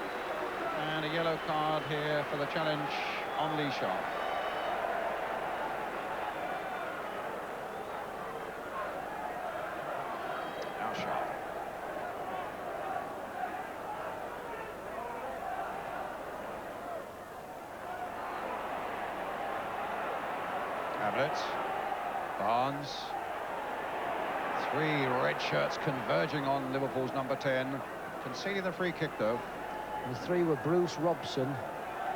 And a yellow card here for the challenge on Lee Sharp. Now Sharp. Ablett. Barnes. 3 red shirts converging on Liverpool's number 10. Conceding the free kick, though. The 3 were Bruce, Robson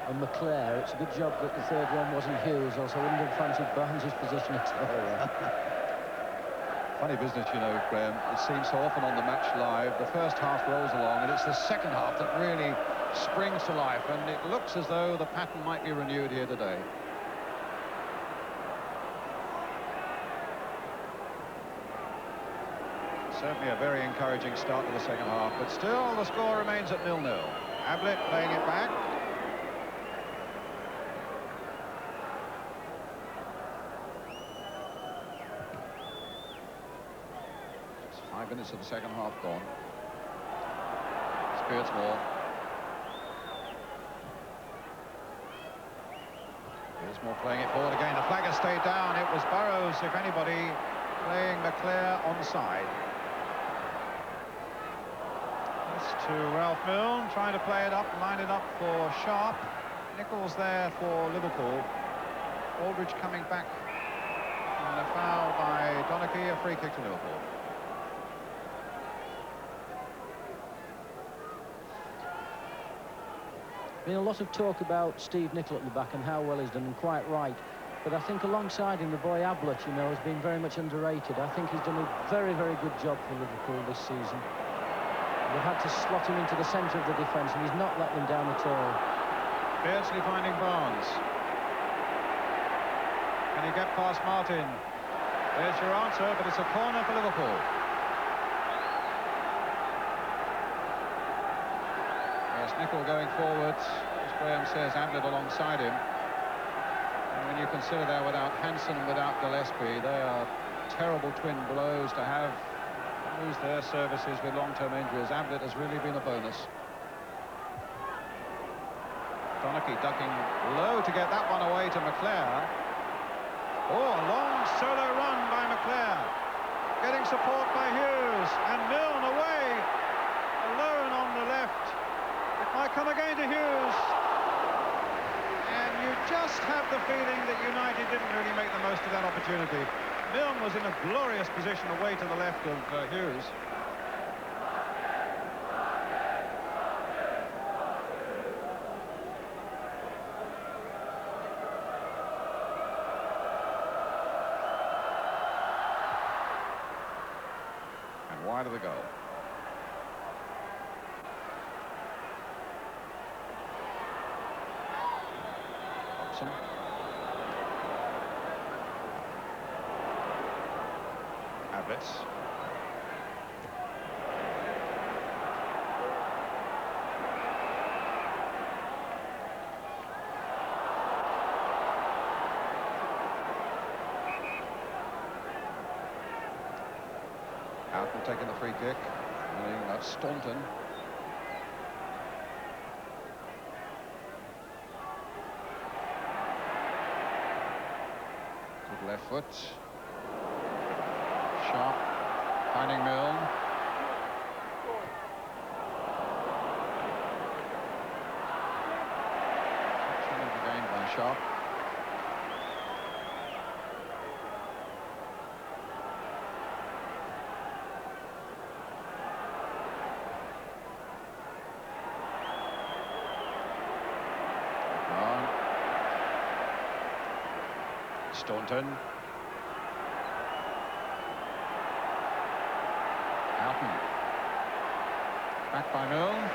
and McClare. It's a good job that the 3rd one wasn't Hughes, else I wouldn't have fancied Barnes' position at all. Funny business, you know, Graham. It seems so often on the match live, the first half rolls along, and it's the second half that really springs to life, and it looks as though the pattern might be renewed here today. Certainly a very encouraging start to the second half, but still the score remains at 0-0. Ablett playing it back. It's 5 minutes of the second half gone. Spearsmore. Spearsmore playing it forward again. The flag has stayed down. It was Burrows, if anybody, playing McClare onside. To Ralph Milne, trying to play it up, line it up for Sharp. Nichols there for Liverpool. Aldridge coming back. And a foul by Donaghy, a free kick to Liverpool. Been a lot of talk about Steve Nicol at the back and how well he's done, and quite right. But I think alongside him, the boy Ablett, has been very much underrated. I think he's done a very, very good job for Liverpool this season. They've had to slot him into the centre of the defence, and he's not let them down at all. Beardsley finding Barnes. Can he get past Martin? There's your answer, but it's a corner for Liverpool. Yes, Nicol going forward, as Graham says, Ablett alongside him. And when you consider they're without Hansen and without Gillespie, they are terrible twin blows to have. Lose their services with long-term injuries. Ablett has really been a bonus. Donaghy ducking low to get that one away to McClare. Oh, a long solo run by McClare. Getting support by Hughes, and Milne away, alone on the left. It might come again to Hughes. And you just have the feeling that United didn't really make the most of that opportunity. Milne was in a glorious position away to the left of Hughes. And wide of the goal. Robson. Ablett. Houghton taking the free kick. That's Staunton. Good left foot. Sharp finding Milne. Challenge again by Sharp. Staunton. Houghton. Back by Milne.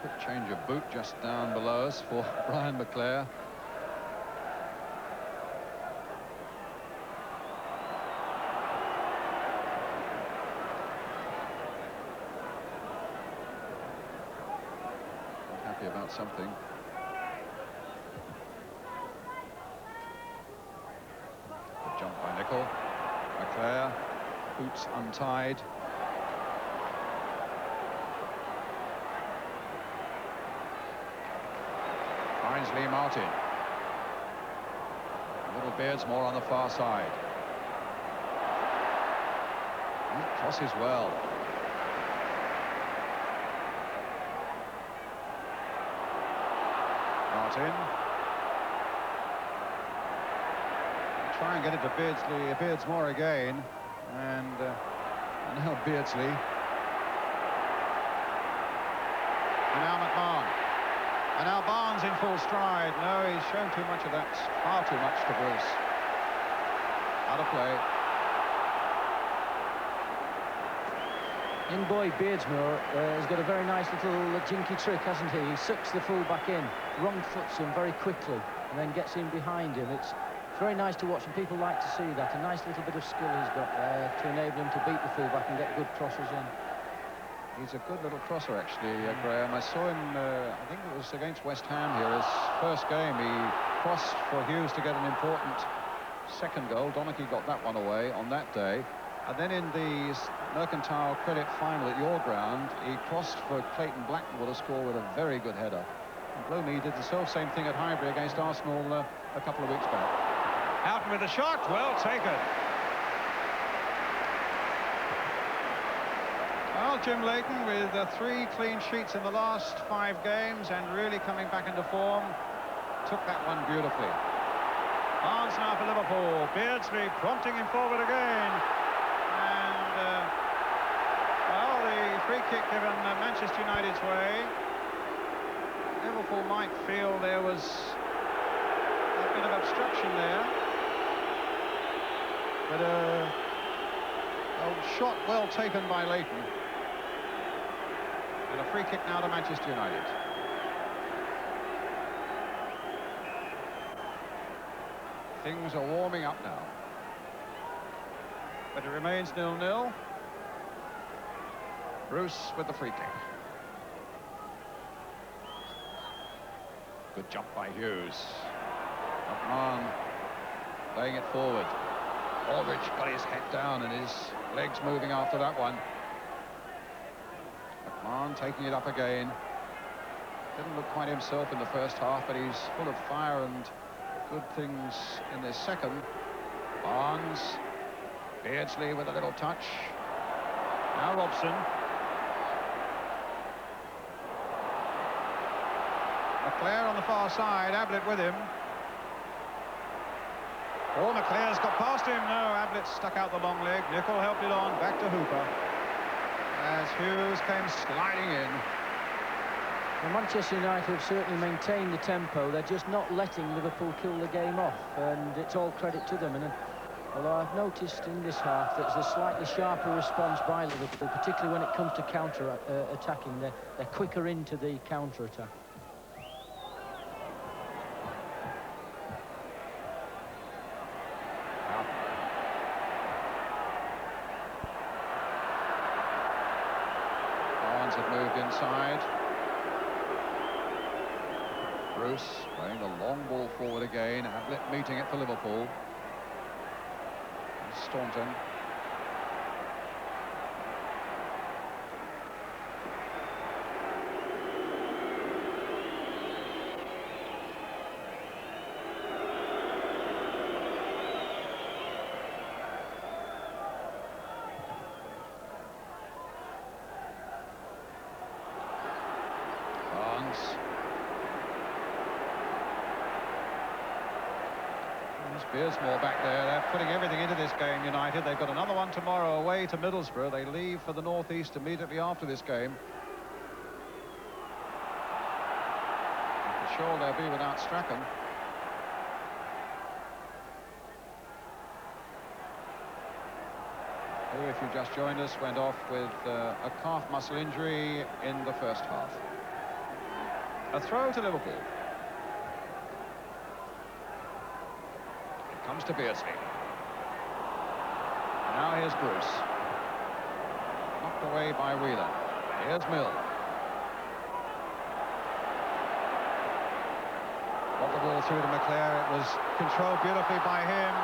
Quick change of boot just down below us for Brian McClare. About something. Good jump by Nicol. McClare, boots untied. Finds Lee Martin. Little Beardsmore on the far side. He crosses well. Martin. Try and get it to Beardsmore again, and now Beardsley. And now McMahon. And now Barnes in full stride. No, he's shown too much of that, far too much to Bruce. Out of play. In boy Beardsmore has got a very nice little jinky trick, hasn't he? He sucks the full-back in, wrong foots him very quickly, and then gets in behind him. It's very nice to watch, and people like to see that. A nice little bit of skill he's got there to enable him to beat the full-back and get good crosses in. He's a good little crosser, actually, Graham. I saw him, I think it was against West Ham here, his first game. He crossed for Hughes to get an important second goal. Donachie got that one away on that day. And then in the Mercantile Credit final at your ground, he crossed for Clayton Blackmore to score with a very good header. And Blomey did the same thing at Highbury against Arsenal a couple of weeks back. Houghton with a shot, well taken. Well, Jim Leighton with 3 clean sheets in the last 5 games and really coming back into form, took that one beautifully. Barnes now for Liverpool. Beardsley prompting him forward again. Well, the free kick given Manchester United's way. Liverpool might feel there was a bit of obstruction there. But a shot well taken by Leighton. And a free kick now to Manchester United. Things are warming up now. But it remains 0-0. Bruce with the free kick. Good jump by Hughes. McMahon laying it forward. Aldridge got his head down and his legs moving after that one. McMahon taking it up again. Didn't look quite himself in the first half, but he's full of fire and good things in this second. Barnes. Beardsley with a little touch. Now Robson. McClare on the far side, Ablett with him. Oh, McClare's got past him. No, Ablett stuck out the long leg. Nicol helped it on, back to Hooper. As Hughes came sliding in. Well, Manchester United have certainly maintained the tempo. They're just not letting Liverpool kill the game off, and it's all credit to them. And although I've noticed in this half that there's a slightly sharper response by Liverpool, particularly when it comes to counter-attacking. They're quicker into the counter-attack. Barnes had moved inside. Bruce playing the long ball forward again, meeting it for Liverpool. Staunton. Beardsmore back there. They're putting everything into this game, United. They've got another one tomorrow away to Middlesbrough. They leave for the northeast immediately after this game. For sure they'll be without Strachan. Who, if you've just joined us, went off with a calf muscle injury in the first half. A throw to Liverpool. Comes to Beardsley. Now here's Bruce. Knocked away by Whelan. Here's Mill. Got the ball through to McClare. It was controlled beautifully by him.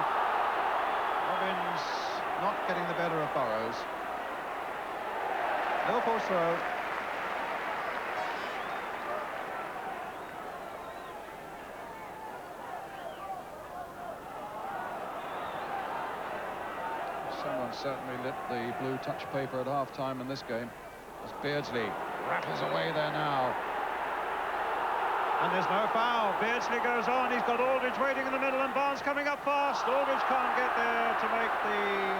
Robbins not getting the better of Burrows. Liverpool's throw. Someone certainly lit the blue touch paper at half-time in this game, as Beardsley rattles away there now. And there's no foul. Beardsley goes on. He's got Aldridge waiting in the middle and Barnes coming up fast. Aldridge can't get there to make the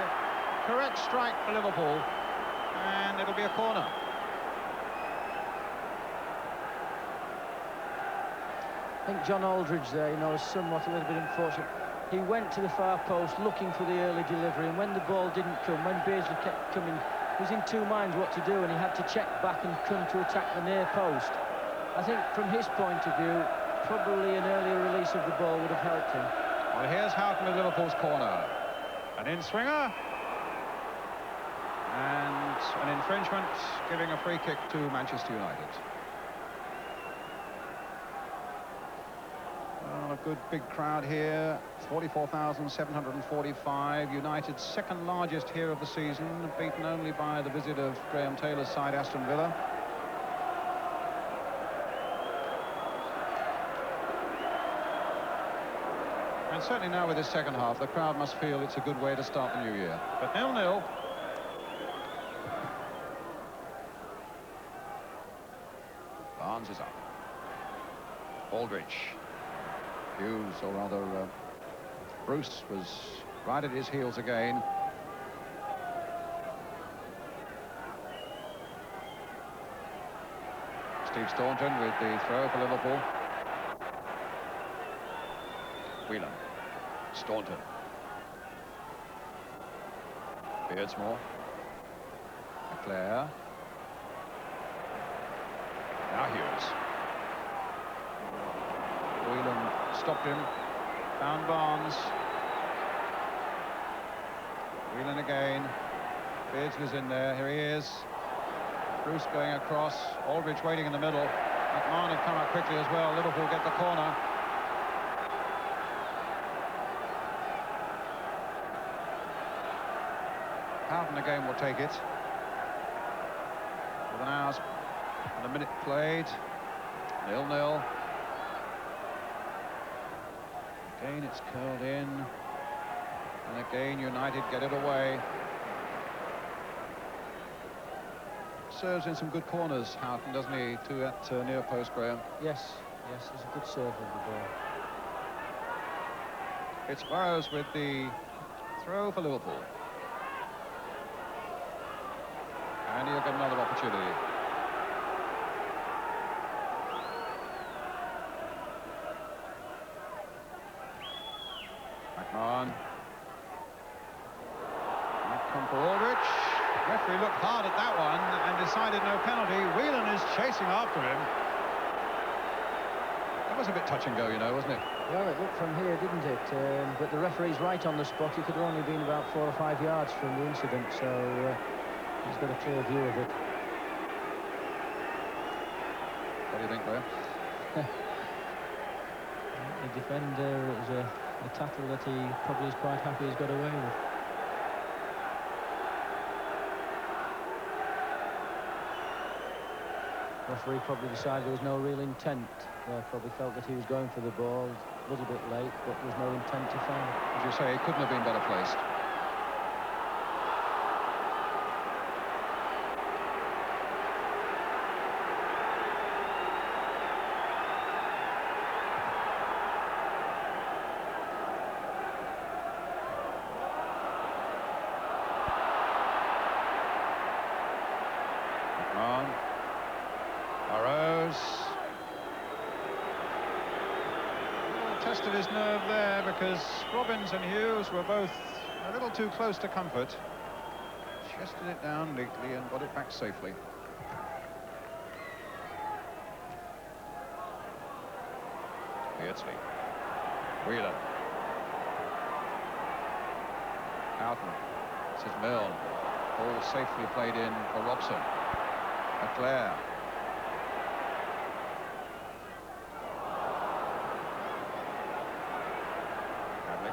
correct strike for Liverpool. And it'll be a corner. I think John Aldridge there, you know, is somewhat a little bit unfortunate. He went to the far post looking for the early delivery, and when the ball didn't come, when Beardsley kept coming, he was in two minds what to do, and he had to check back and come to attack the near post. I think from his point of view, probably an earlier release of the ball would have helped him. Well, here's Houghton with Liverpool's corner. An in-swinger. And an infringement, giving a free kick to Manchester United. Well, a good big crowd here, 44,745. United's second largest here of the season, beaten only by the visit of Graham Taylor's side, Aston Villa. And certainly now with this second half, the crowd must feel it's a good way to start the new year. But 0-0. Barnes is up. Aldridge. Hughes, or rather Bruce, was right at his heels again. Steve Staunton with the throw for Liverpool. Whelan. Staunton. Beardsmore. McClare. Now Hughes. Whelan stopped him. Found Barnes. Whelan again. Beardsley's in there. Here he is. Bruce going across. Aldridge waiting in the middle. McMahon had come out quickly as well. Liverpool get the corner. Houghton again will take it. With an hour and a minute played. 0-0. Again it's curled in. And again United get it away. Serves in some good corners, Houghton, doesn't he, to that near post, Graham? Yes, yes, it's a good serve of the ball. It's Burrows with the throw for Liverpool. And he'll get another opportunity. McMahon. Might come for Aldridge. Referee looked hard at that one and decided no penalty. Whelan is chasing after him. That was a bit touch and go, you know, wasn't it? Well, it looked from here, didn't it? But the referee's right on the spot. He could have only been about 4 or 5 yards from the incident, so he's got a clear view of it. What do you think, Graham? The defender is a tackle that he probably is quite happy he's got away with. Referee probably decided there was no real intent. Probably felt that he was going for the ball a little bit late, but there was no intent to foul. As you say, he couldn't have been better placed. Test of his nerve there, because Robbins and Hughes were both a little too close to comfort. Chested it down neatly and got it back safely. Beardsley. Wheeler. Houghton. This is Milne. Ball safely played in for Robson. Leclerc.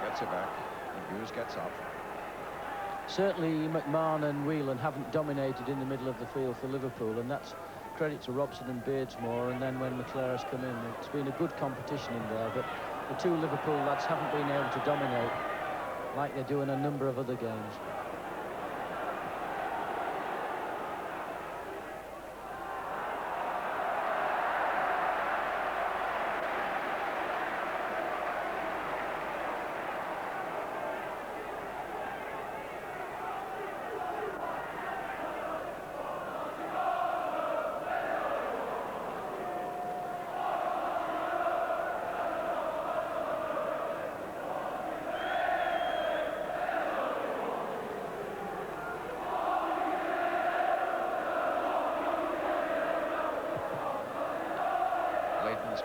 Gets it back, and Hughes gets up. Certainly McMahon and Whelan haven't dominated in the middle of the field for Liverpool, and that's credit to Robson and Beardsmore. And then when Leclerc has come in, it's been a good competition in there, but the two Liverpool lads haven't been able to dominate like they do in a number of other games.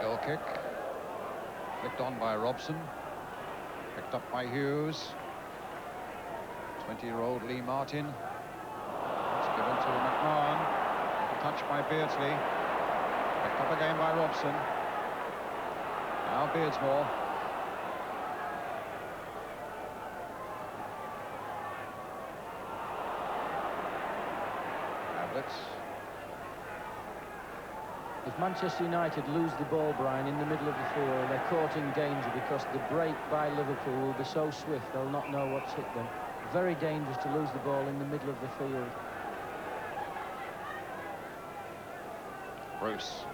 Goal kick, flicked on by Robson, picked up by Hughes. 20-year-old Lee Martin. It's given to McMahon. A touch by Beardsley. Picked up again by Robson. Now Beardsmore. Tablets. If Manchester United lose the ball, Brian, in the middle of the field, they're caught in danger, because the break by Liverpool will be so swift they'll not know what's hit them. Very dangerous to lose the ball in the middle of the field. Bruce.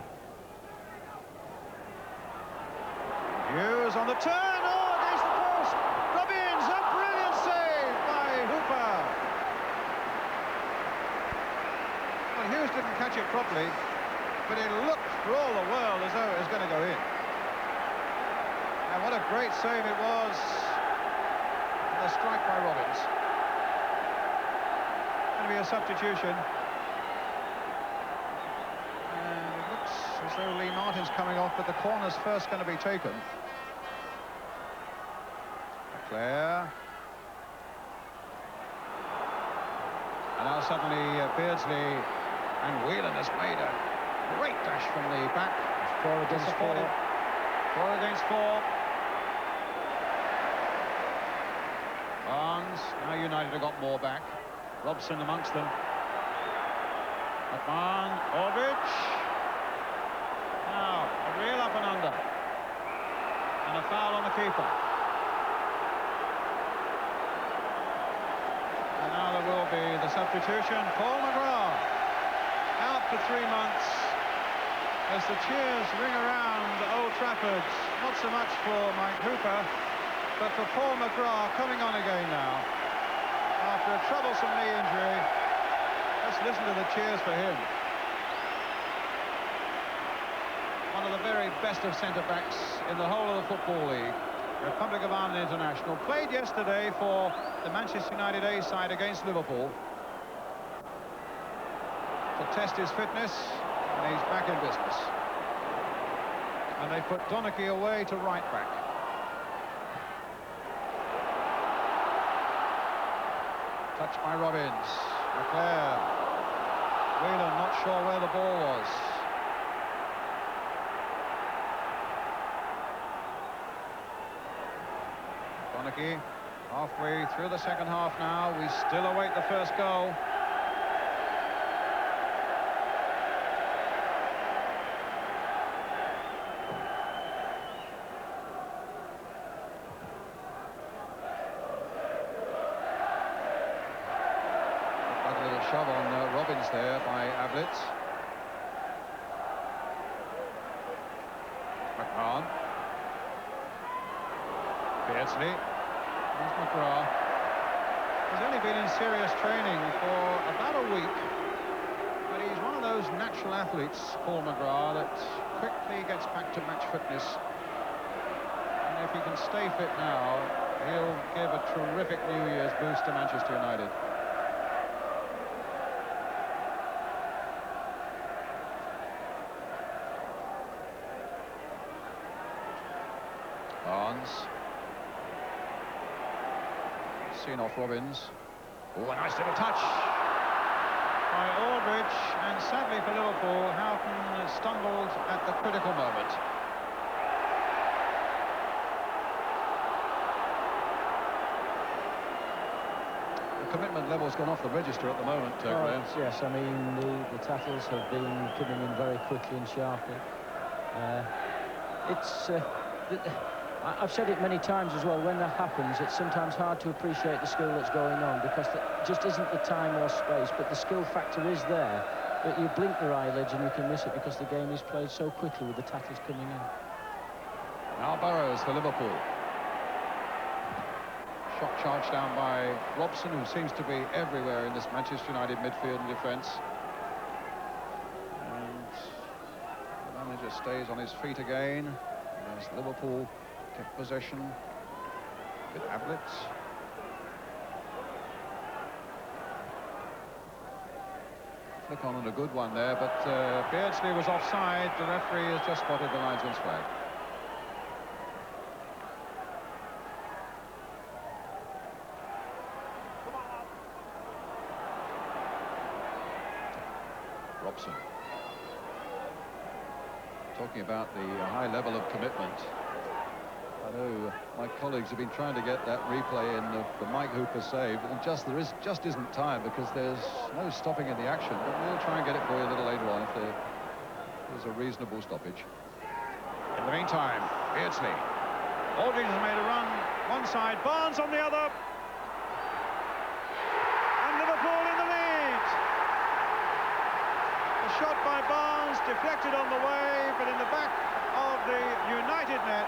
Hughes on the turn. Oh, against the post. Robbins, a brilliant save by Hooper. Well, Hughes didn't catch it properly, but it looked for all the world as though it was going to go in. And what a great save it was. And a strike by Robbins. Going to be a substitution. And it looks as though Lee Martin's coming off, but the corner's first going to be taken. Leclerc. And now suddenly Beardsley, and Whelan has made a great dash from the back. 4 against 4. 4 against 4. Barnes. Now United have got more back. Robson amongst them. McMahon. Orvich. Now a real up and under. And a foul on the keeper. And now there will be the substitution. Paul McGrath out for 3 months. As the cheers ring around Old Trafford, not so much for Mike Hooper, but for Paul McGrath, coming on again now. After a troublesome knee injury, let's listen to the cheers for him. One of the very best of centre-backs in the whole of the Football League. Republic of Ireland international. Played yesterday for the Manchester United A side against Liverpool to test his fitness. And he's back in business. And they put Donachie away to right back. Touch by Robbins. Leclerc. Whelan not sure where the ball was. Donaghy, halfway through the second half now. We still await the first goal. Got a little shove on Robbins there by Ablett. McMahon. Beardsley. There's McGrath. He's only been in serious training for about a week, but he's one of those natural athletes, Paul McGrath, that quickly gets back to match fitness. And if he can stay fit now, he'll give a terrific New Year's boost to Manchester United. Barnes. Seen off Robbins. Oh, a nice little touch by Aldridge, and sadly for Liverpool, Houghton stumbled at the critical moment. The commitment level's gone off the register at the moment, Graham. Yes, I mean, the tackles have been coming in very quickly and sharply. I've said it many times as well, when that happens, it's sometimes hard to appreciate the skill that's going on, because there just isn't the time or space, but the skill factor is there. But you blink your eyelids and you can miss it because the game is played so quickly with the tackles coming in. Now Burrows for Liverpool. Shot charged down by Robson, who seems to be everywhere in this Manchester United midfield and defence. And the manager stays on his feet again as Liverpool get possession with Ablett. Flick on and a good one there, but Beardsley was offside. The referee has just spotted the linesman's flag. Robson. Talking about the high level of commitment. I know my colleagues have been trying to get that replay in the Mike Hooper save, and there just isn't time, because there's no stopping in the action. But we'll try and get it for you a little later on if there's a reasonable stoppage. In the meantime, Beardsley. Aldridge has made a run one side, Barnes on the other. And Liverpool in the lead. A shot by Barnes, deflected on the way, but in the back of the United net.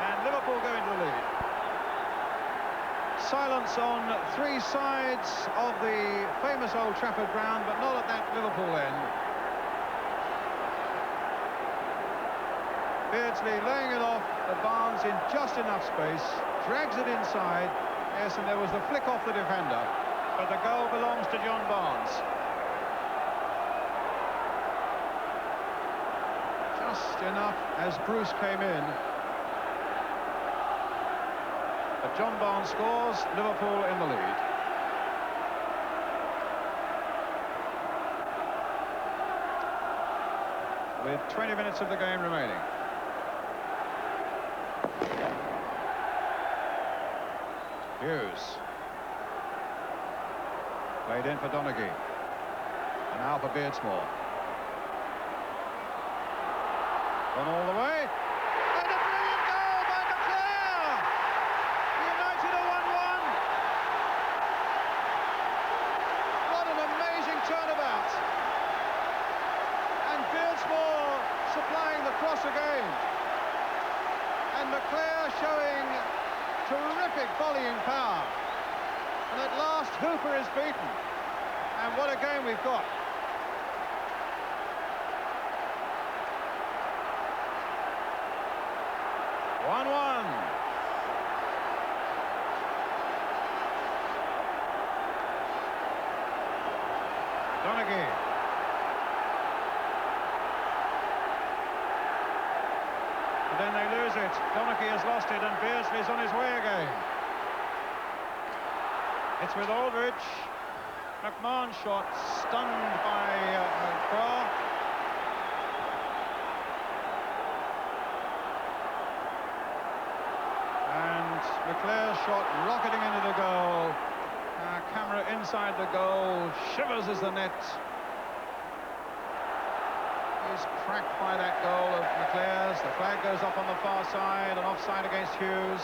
And Liverpool go into the lead. Silence on three sides of the famous Old Trafford ground, but not at that Liverpool end. Beardsley laying it off the Barnes in just enough space, drags it inside. Yes, and there was the flick off the defender, but the goal belongs to John Barnes. Just enough as Bruce came in. But John Barnes scores, Liverpool in the lead. With 20 minutes of the game remaining. Hughes. Played in for Donaghy. And now for Beardsmore. Gone all the way. And a brilliant goal by McClare! United are 1-1. What an amazing turnabout. And Beardsmore supplying the cross again. And McClare showing terrific volleying power. And at last Hooper is beaten. And what a game we've got. Donaghy. And then they lose it. Donaghy has lost it, and Beardsley's on his way again. It's with Aldridge. McMahon shot stunned by McGrath. And shot rocketing into the goal. Camera inside the goal, shivers as the net is cracked by that goal of McClare's. The flag goes up on the far side, and offside against Hughes.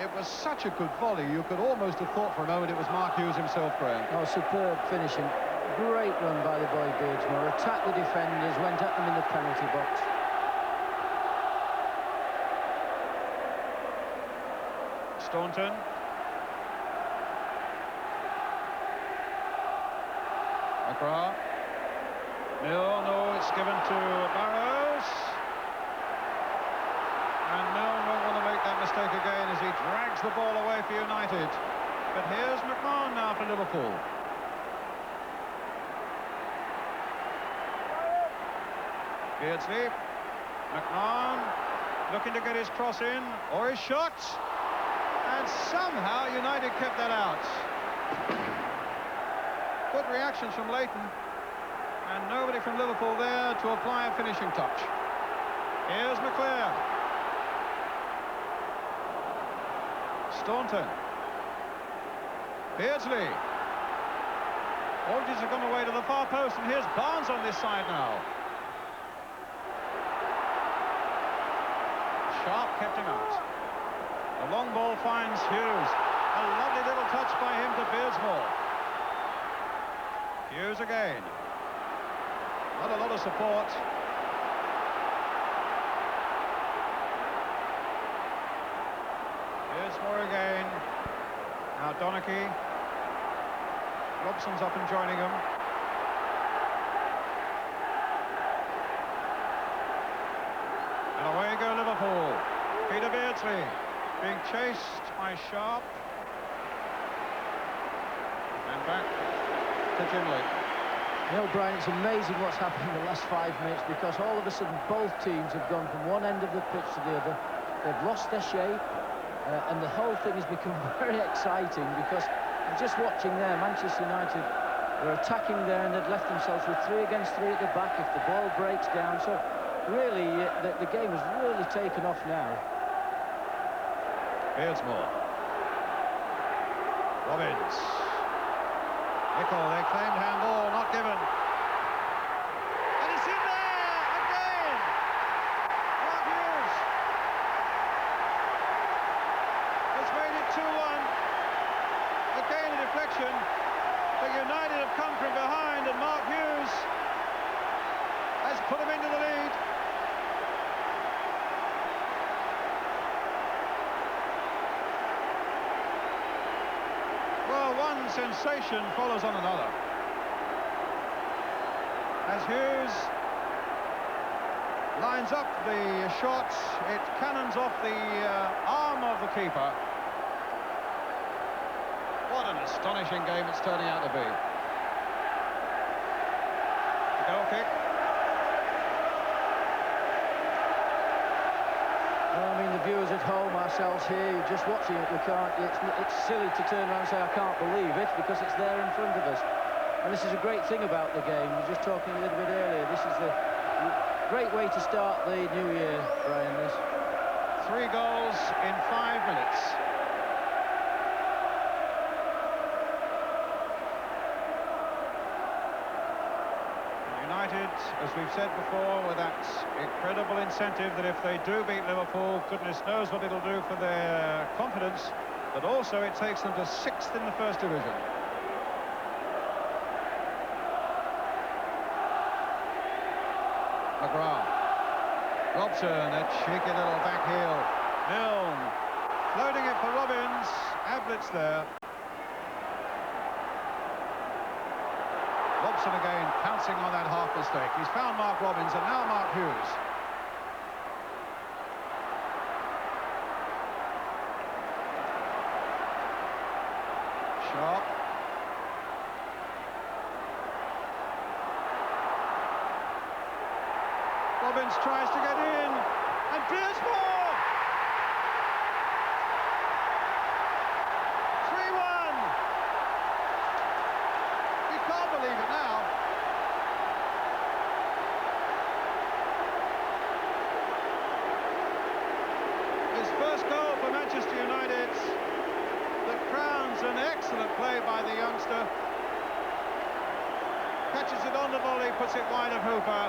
It was such a good volley, you could almost have thought for a moment it was Mark Hughes himself, Graham. Oh, superb finishing. Great run by the boy Beardsmore. Attacked the defenders, went at them in the penalty box. Staunton. McGrath. No, it's given to Barrows. And Milne won't want to make that mistake again as he drags the ball away for United. But here's McMahon now for Liverpool. Beardsley. McMahon looking to get his cross in, or his shot. And somehow United kept that out. Good reactions from Leighton, and nobody from Liverpool there to apply a finishing touch. Here's McClare. Staunton. Beardsley. Aldridge has gone away to the far post, and here's Barnes on this side now. Sharp kept him out. The long ball finds Hughes. A lovely little touch by him to Beardsmore. Hughes again. Not a lot of support. Beardsmore again. Now Donachie. Robson's up and joining him. And away go Liverpool. Peter Beardsley being chased by Sharp. And back to Jim Lee. You know, Brian, it's amazing what's happened in the last 5 minutes, because all of a sudden both teams have gone from one end of the pitch to the other. They've lost their shape, and the whole thing has become very exciting, because I'm just watching there, Manchester United were attacking there, and they'd left themselves with 3 against 3 at the back if the ball breaks down. So really, the game has really taken off now. Beardsmore. Robbins. Nicol, they claimed handball, not given. And it's in there again! Mark Hughes has made it 2-1. Again a deflection. But United have come from behind, and Mark Hughes has put them into the lead. Well, one sensation follows on another. As Hughes lines up the shot, it cannons off the arm of the keeper. What an astonishing game it's turning out to be. The goal kick. Well, I mean, the viewers at home, ourselves here, you're just watching it, we can't, it's silly to turn around and say, I can't believe it, because it's there in front of us. And this is a great thing about the game. We were just talking a little bit earlier. This is the great way to start the new year, Brian, this. 3 goals in 5 minutes. United, as we've said before, with that incredible incentive that if they do beat Liverpool, goodness knows what it'll do for their confidence, but also it takes them to 6th in the First Division. McGrath. Robson, that cheeky little back heel. Milne floating it for Robbins. Ablett's there. Robson again pouncing on that half mistake. He's found Mark Robbins, and now Mark Hughes. Sharp. Robbins tries to get in, and Beardsmore! 3-1! You can't believe it now. His first goal for Manchester United. an excellent play by the youngster. Catches it on the volley, puts it wide of Hooper,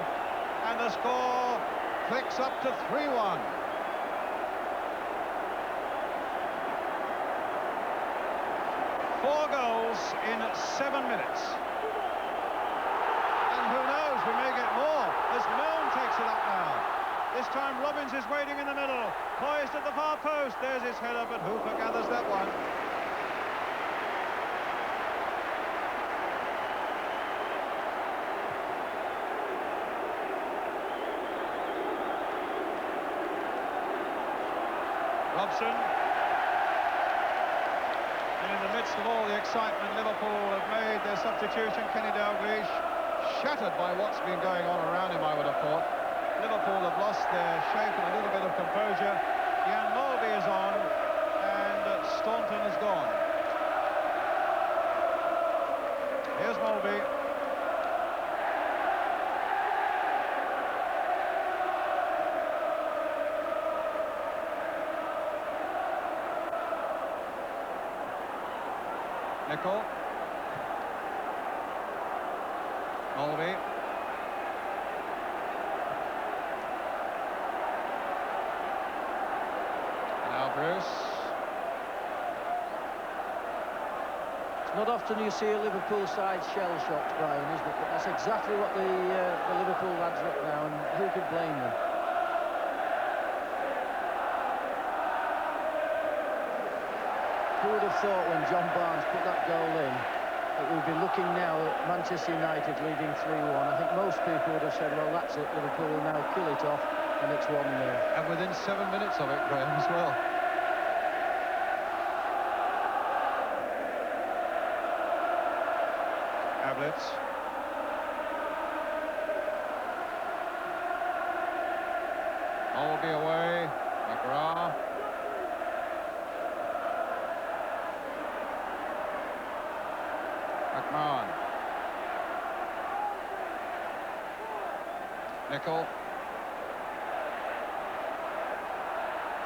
and the score clicks up to 3-1. Four goals in 7 minutes. And who knows, we may get more as Milne takes it up now. This time Robbins is waiting in the middle, poised at the far post. There's his header, but Hooper gathers that one. Robson. And in the midst of all the excitement, Liverpool have made their substitution. Kenny Dalglish, shattered by what's been going on around him, I would have thought. Liverpool have lost their shape and a little bit of composure. Jan Molby is on, and Staunton is gone. Here's Molby. Nicol. Molby. Now Bruce. It's not often you see a Liverpool side shell-shocked, Brian, isn't it? But that's exactly what the Liverpool lads look now, and who could blame them? Who would have thought when John Barnes put that goal in that we'd be looking now at Manchester United leading 3-1? I think most people would have said, well, that's it, Liverpool will now kill it off, and it's 1-0. And within 7 minutes of it, Graham, as well. Ablitz. Molby away. McGrath. McMahon. Nicol.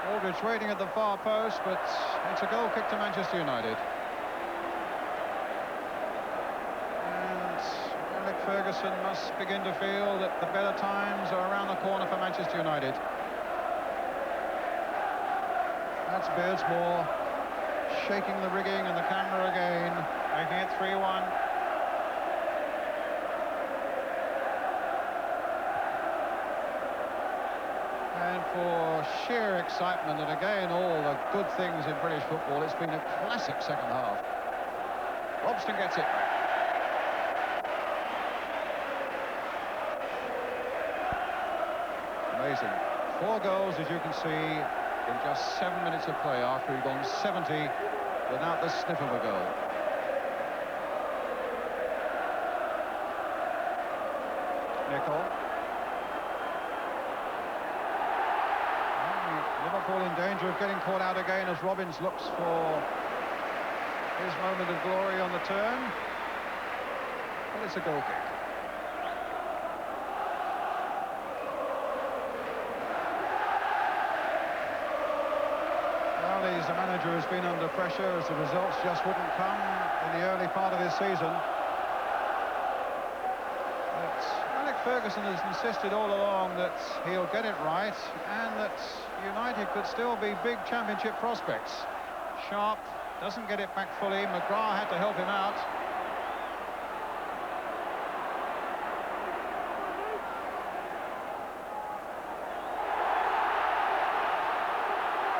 Aldridge waiting at the far post, but it's a goal kick to Manchester United. And Alec Ferguson must begin to feel that the better times are around the corner for Manchester United. That's Beardsmore shaking the rigging and the camera again, making it 3-1. And for sheer excitement, and again, all the good things in British football, it's been a classic second half. Robson gets it back. Amazing. 4 goals, as you can see, in just 7 minutes of play after he'd gone 70 without the sniff of a goal. Nicol. Liverpool in danger of getting caught out again as Robbins looks for his moment of glory on the turn. But it's a goal kick. Well, he's a manager who's been under pressure as the results just wouldn't come in the early part of this season. But Alec Ferguson has insisted all along that he'll get it right and that United could still be big championship prospects. Sharp doesn't get it back fully. McGrath had to help him out.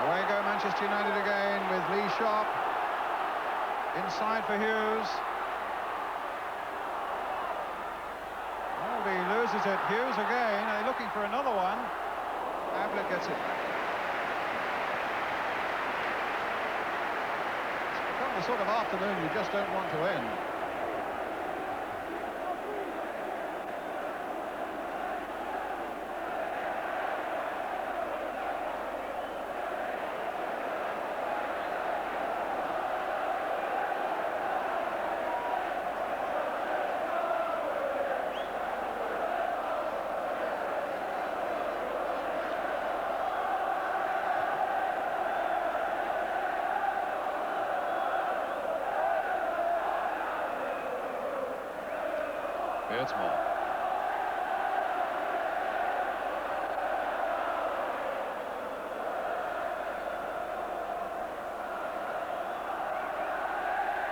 Away go Manchester United again with Lee Sharp. Inside for Hughes. Molby loses it. Hughes again. Are they looking for another one? Ablett gets it back. It's become the sort of afternoon you just don't want to end. Beardsmore.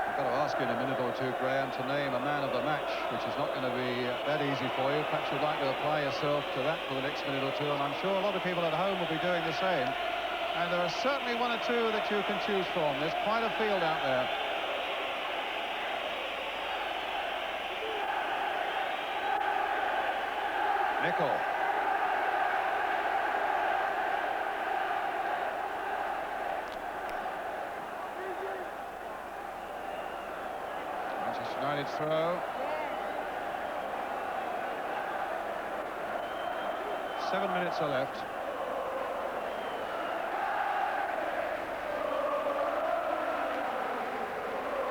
I've got to ask you in a minute or two, Graham, to name a man of the match, which is not going to be that easy for you. Perhaps you'd like to apply yourself to that for the next minute or two, and I'm sure a lot of people at home will be doing the same. And there are certainly one or two that you can choose from. There's quite a field out there. Nicol. Manchester United's throw. 7 minutes are left.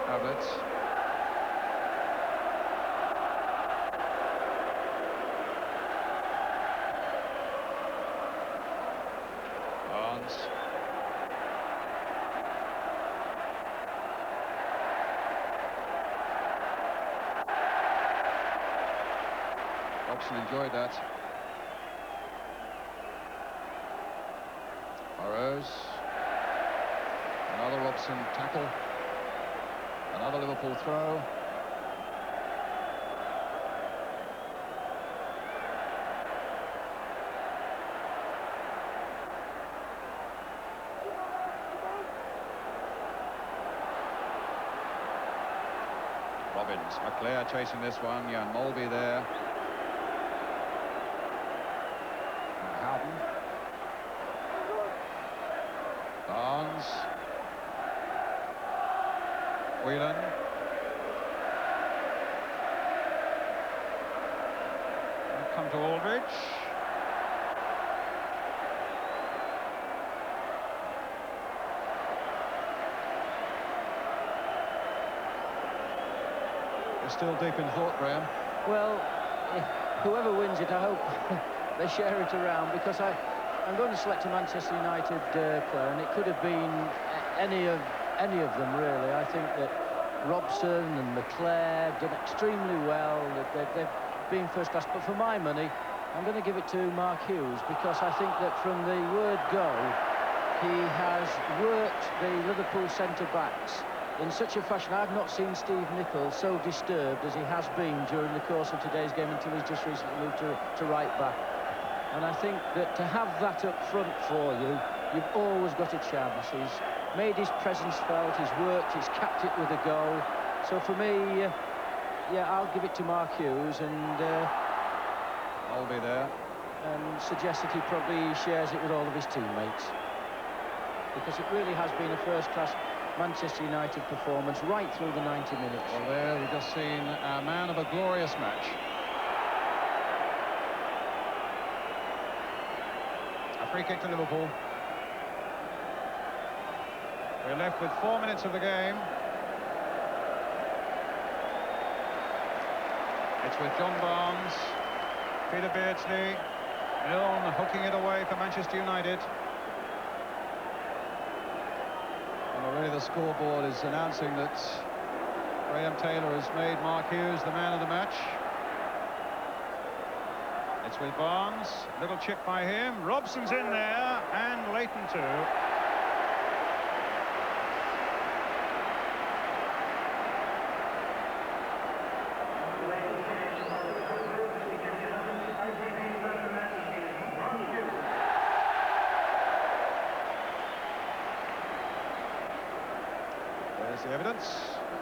Havertz. Barnes. Robson enjoyed that. Burrows. Another Robson tackle. Another Liverpool throw. Robbins, McClair chasing this one. Jan Molby there. And Howden. Barnes. Whelan. Come to Aldridge. They're still deep in thought, Graham. Well, whoever wins it, I hope they share it around, because I'm going to select a Manchester United player, and it could have been any of them, really. I think that Robson and McClair did extremely well. They've been first class, but for my money, I'm going to give it to Mark Hughes, because I think that from the word go, he has worked the Liverpool centre-backs in such a fashion. I've not seen Steve Nicol so disturbed as he has been during the course of today's game, until he's just recently moved to right back. And I think that to have that up front for you, you've always got a chance. He's made his presence felt, he's worked, he's capped it with a goal. So for me, yeah, I'll give it to Mark Hughes, and I'll be there. And suggest that he probably shares it with all of his teammates, because it really has been a first-class Manchester United performance right through the 90 minutes. Well, there we've just seen a man of a glorious match. A free kick to Liverpool. We're left with 4 minutes of the game. It's with John Barnes, Peter Beardsley, Milne hooking it away for Manchester United. And already the scoreboard is announcing that Graham Taylor has made Mark Hughes the man of the match. It's with Barnes, little chip by him, Robson's in there, and Leighton too. There's the evidence,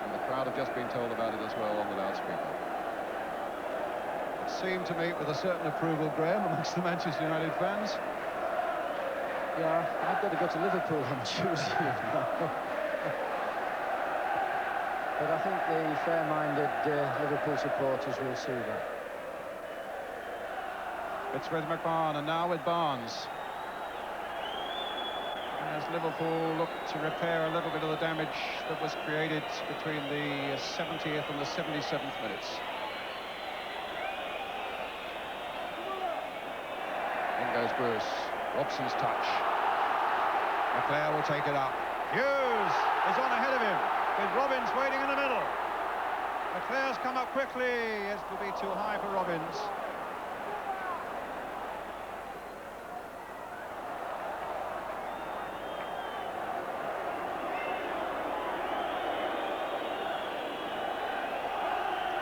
and the crowd have just been told about it as well on the loudspeaker. It seemed to meet with a certain approval, Graham, amongst the Manchester United fans. Yeah, I've got to go to Liverpool on Tuesday. But I think the fair-minded Liverpool supporters will see that. It's with McMahon, and now with Barnes. As Liverpool look to repair a little bit of the damage that was created between the 70th and the 77th minutes. In goes Bruce. Robson's touch. McClair will take it up. Hughes is on ahead of him, with Robbins waiting in the middle. Leclerc's come up quickly. It will be too high for Robbins.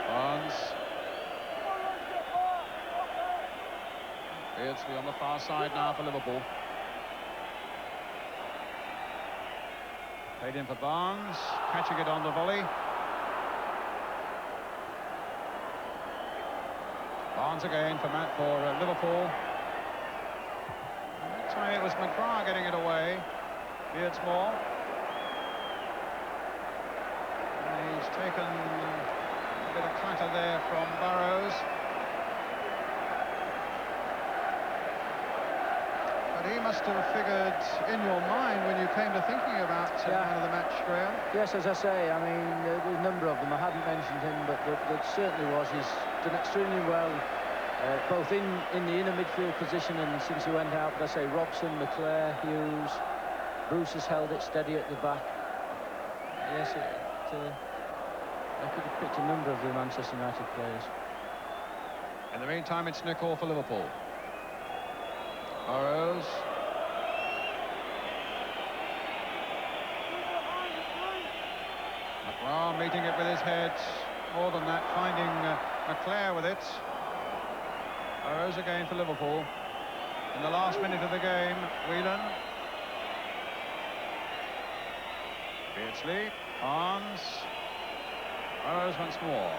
Barnes. Beardsley on the far side now for Liverpool. Played in for Barnes, catching it on the volley. Barnes again for Liverpool. And that time it was McGrath getting it away. Beardsmore. And he's taken a bit of clatter there from Burrows. But he must have figured in your mind when you came to thinking about man of the match, Graham. Yes, as I say, I mean, there's a number of them. I hadn't mentioned him, but that certainly was. He's done extremely well, both in the inner midfield position and since he went out. But I say Robson, McClare, Hughes, Bruce has held it steady at the back. Yes, I could have picked a number of the Manchester United players. In the meantime, it's Nicol for Liverpool. Burrows. McGrath meeting it with his head. More than that, finding McClare with it. Burrows again for Liverpool. In the last minute of the game, Whelan. Beardsley, Barnes. Burrows once more.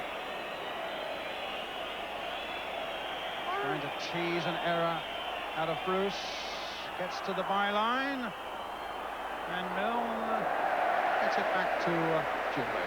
Trying to tease an error out of Bruce. Gets to the byline. And Milne gets it back to Jimbo.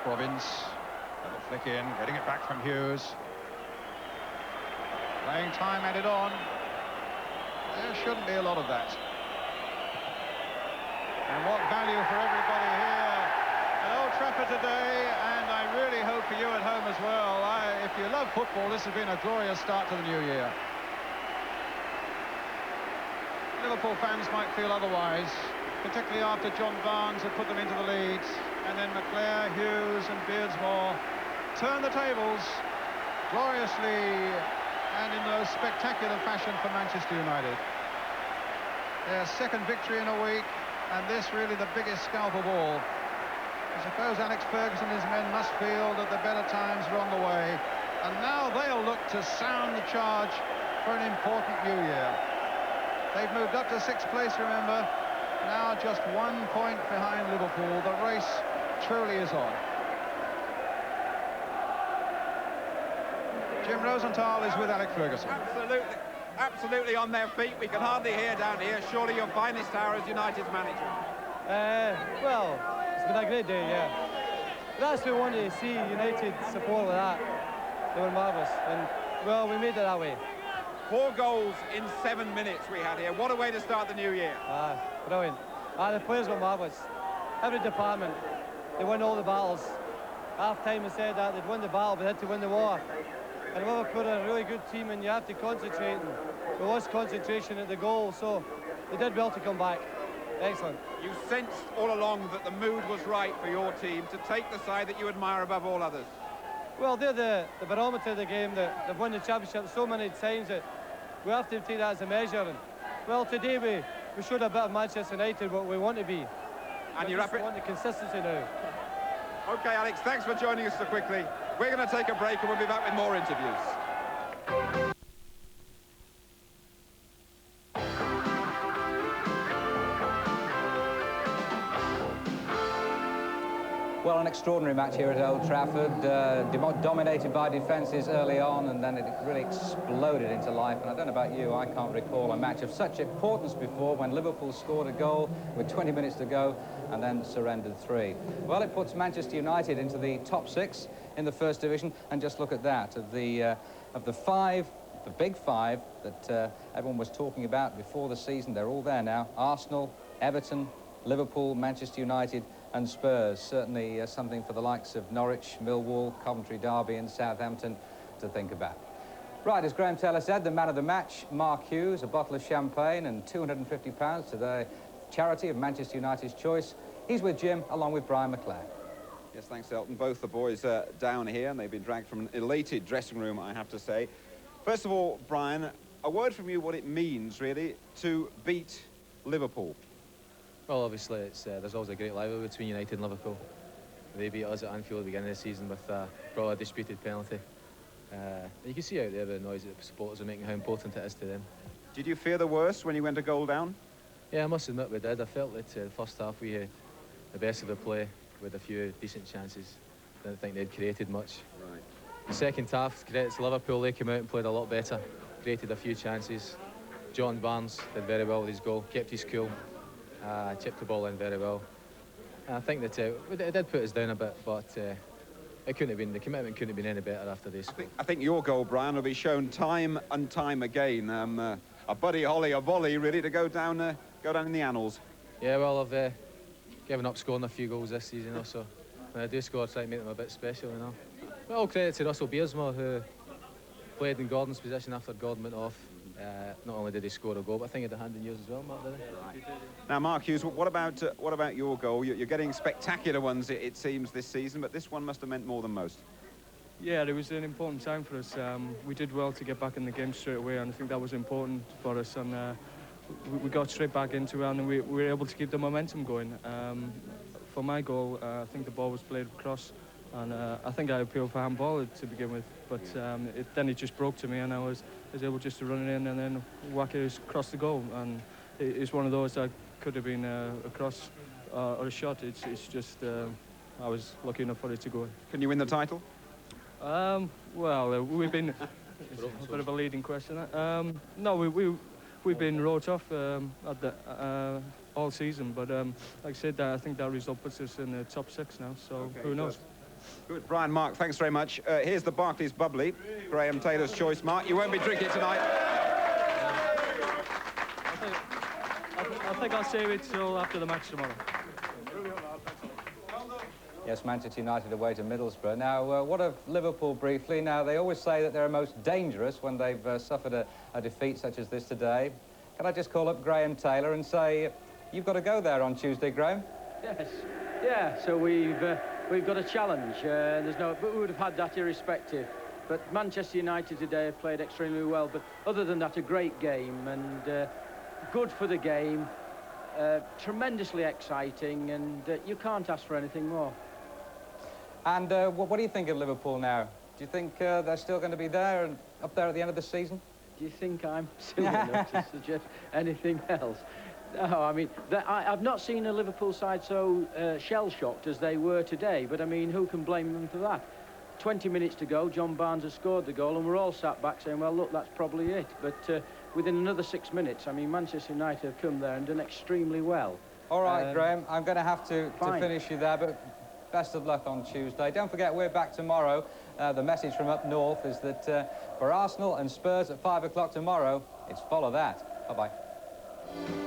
Robbins, little flick in, getting it back from Hughes. Playing time added on. There shouldn't be a lot of that. And what value for everybody here at Old Trafford today, and I really hope for you at home as well. If you love football, this has been a glorious start to the new year. Liverpool fans might feel otherwise, particularly after John Barnes had put them into the lead. And then McClare, Hughes and Beardsmore turn the tables gloriously and in the most spectacular fashion for Manchester United. Their second victory in a week, and this really the biggest scalp of all. I suppose Alex Ferguson and his men must feel that the better times are on the way, and now they'll look to sound the charge for an important new year. They've moved up to 6th place, remember, now just 1 point behind Liverpool. The race truly is on. Jim Rosenthal is with Alex Ferguson. Absolutely on their feet. We can hardly hear down here. Surely your finest hour as United's manager. Well, it's been a great day, yeah. That's what we wanted to see, United support like that. They were marvellous, and well, we made it that way. 4 goals in 7 minutes we had here. What a way to start the new year. Brilliant. The players were marvellous. Every department, they won all the battles. Half-time they said that they'd won the battle, but they had to win the war. And Liverpool are a really good team, and you have to concentrate. And there was concentration at the goal, so they did well to come back. Excellent. You sensed all along that the mood was right for your team to take the side that you admire above all others. Well, they're the barometer of the game. They've won the championship so many times that we have to take that as a measure. And well, today we showed a bit of Manchester United what we want to be. And you want the consistency now. Okay, Alex, thanks for joining us so quickly. We're going to take a break and we'll be back with more interviews. Well, an extraordinary match here at Old Trafford, dominated by defences early on, and then it really exploded into life. And I don't know about you, I can't recall a match of such importance before, when Liverpool scored a goal with 20 minutes to go and then surrendered 3. Well, it puts Manchester United into the top 6 in the First Division, and just look at that. Of the 5, the big 5 that everyone was talking about before the season, they're all there now. Arsenal, Everton, Liverpool, Manchester United and Spurs. Certainly something for the likes of Norwich, Millwall, Coventry, Derby and Southampton to think about. Right, as Graham Taylor said, the man of the match, Mark Hughes, a bottle of champagne and £250 to the charity of Manchester United's choice. He's with Jim, along with Brian McClare. Yes, thanks, Elton. Both the boys are down here, and they've been dragged from an elated dressing room, I have to say. First of all, Brian, a word from you what it means, really, to beat Liverpool. Well, obviously, there's always a great rivalry between United and Liverpool. They beat us at Anfield at the beginning of the season with probably a disputed penalty. You can see out there the noise that the supporters are making, how important it is to them. Did you fear the worst when you went a goal down? Yeah, I must admit we did. I felt that the first half we had the best of the play with a few decent chances. Didn't think they'd created much. Right. The second half, credit to Liverpool, they came out and played a lot better. Created a few chances. John Barnes did very well with his goal, kept his cool. Chipped the ball in very well. And I think that it did put us down a bit, but it couldn't have been, the commitment couldn't have been any better after this. I think your goal, Brian, will be shown time and time again. A Buddy Holly, a volley, really, to go down in the annals. Yeah, well, I've given up scoring a few goals this season, so when I do score, I try to make them a bit special, you know. Well, all credit to Russell Beersma, who played in Gordon's position after Gordon went off. Not only did he score a goal, but I think he had a hand in yours as well, Mark, did he? Right. Now, Mark Hughes, what about your goal? You're getting spectacular ones, it seems, this season, but this one must have meant more than most. Yeah, it was an important time for us. We did well to get back in the game straight away, and I think that was important for us. And we got straight back into it, and we were able to keep the momentum going. For my goal, I think the ball was played across, and I think I appealed for handball to begin with, but then it just broke to me, and I was able just to run it in and then whack it across the goal. And it's one of those that could have been a cross or a shot. It's just I was lucky enough for it to go in. Can you win the title? Well, we've been a bit of a leading question. No, we've been wrote off at the all season, but like I said, I think that result puts us in the top 6 now. So okay, who knows? Good. Brian, Mark, thanks very much. Here's the Barclays bubbly, Graham Taylor's choice. Mark, you won't be drinking tonight. I think I'll save it till after the match tomorrow. Yes, Manchester United away to Middlesbrough. Now, what of Liverpool briefly? Now, they always say that they're most dangerous when they've suffered a defeat such as this today. Can I just call up Graham Taylor and say, you've got to go there on Tuesday, Graham? Yes. Yeah, so we've got a challenge. But we would have had that irrespective. But Manchester United today have played extremely well. But other than that, a great game and good for the game. Tremendously exciting, and you can't ask for anything more. And what do you think of Liverpool now? Do you think they're still going to be there and up there at the end of the season? Do you think I'm silly enough to suggest anything else? No, I mean, I've not seen a Liverpool side so shell-shocked as they were today, but I mean, who can blame them for that? 20 minutes to go, John Barnes has scored the goal, and we're all sat back saying, well, look, that's probably it. But within another 6 minutes, I mean, Manchester United have come there and done extremely well. All right, Graham, I'm going to have to finish you there, but best of luck on Tuesday. Don't forget, we're back tomorrow. The message from up north is that for Arsenal and Spurs at 5 o'clock tomorrow, it's follow that. Bye-bye.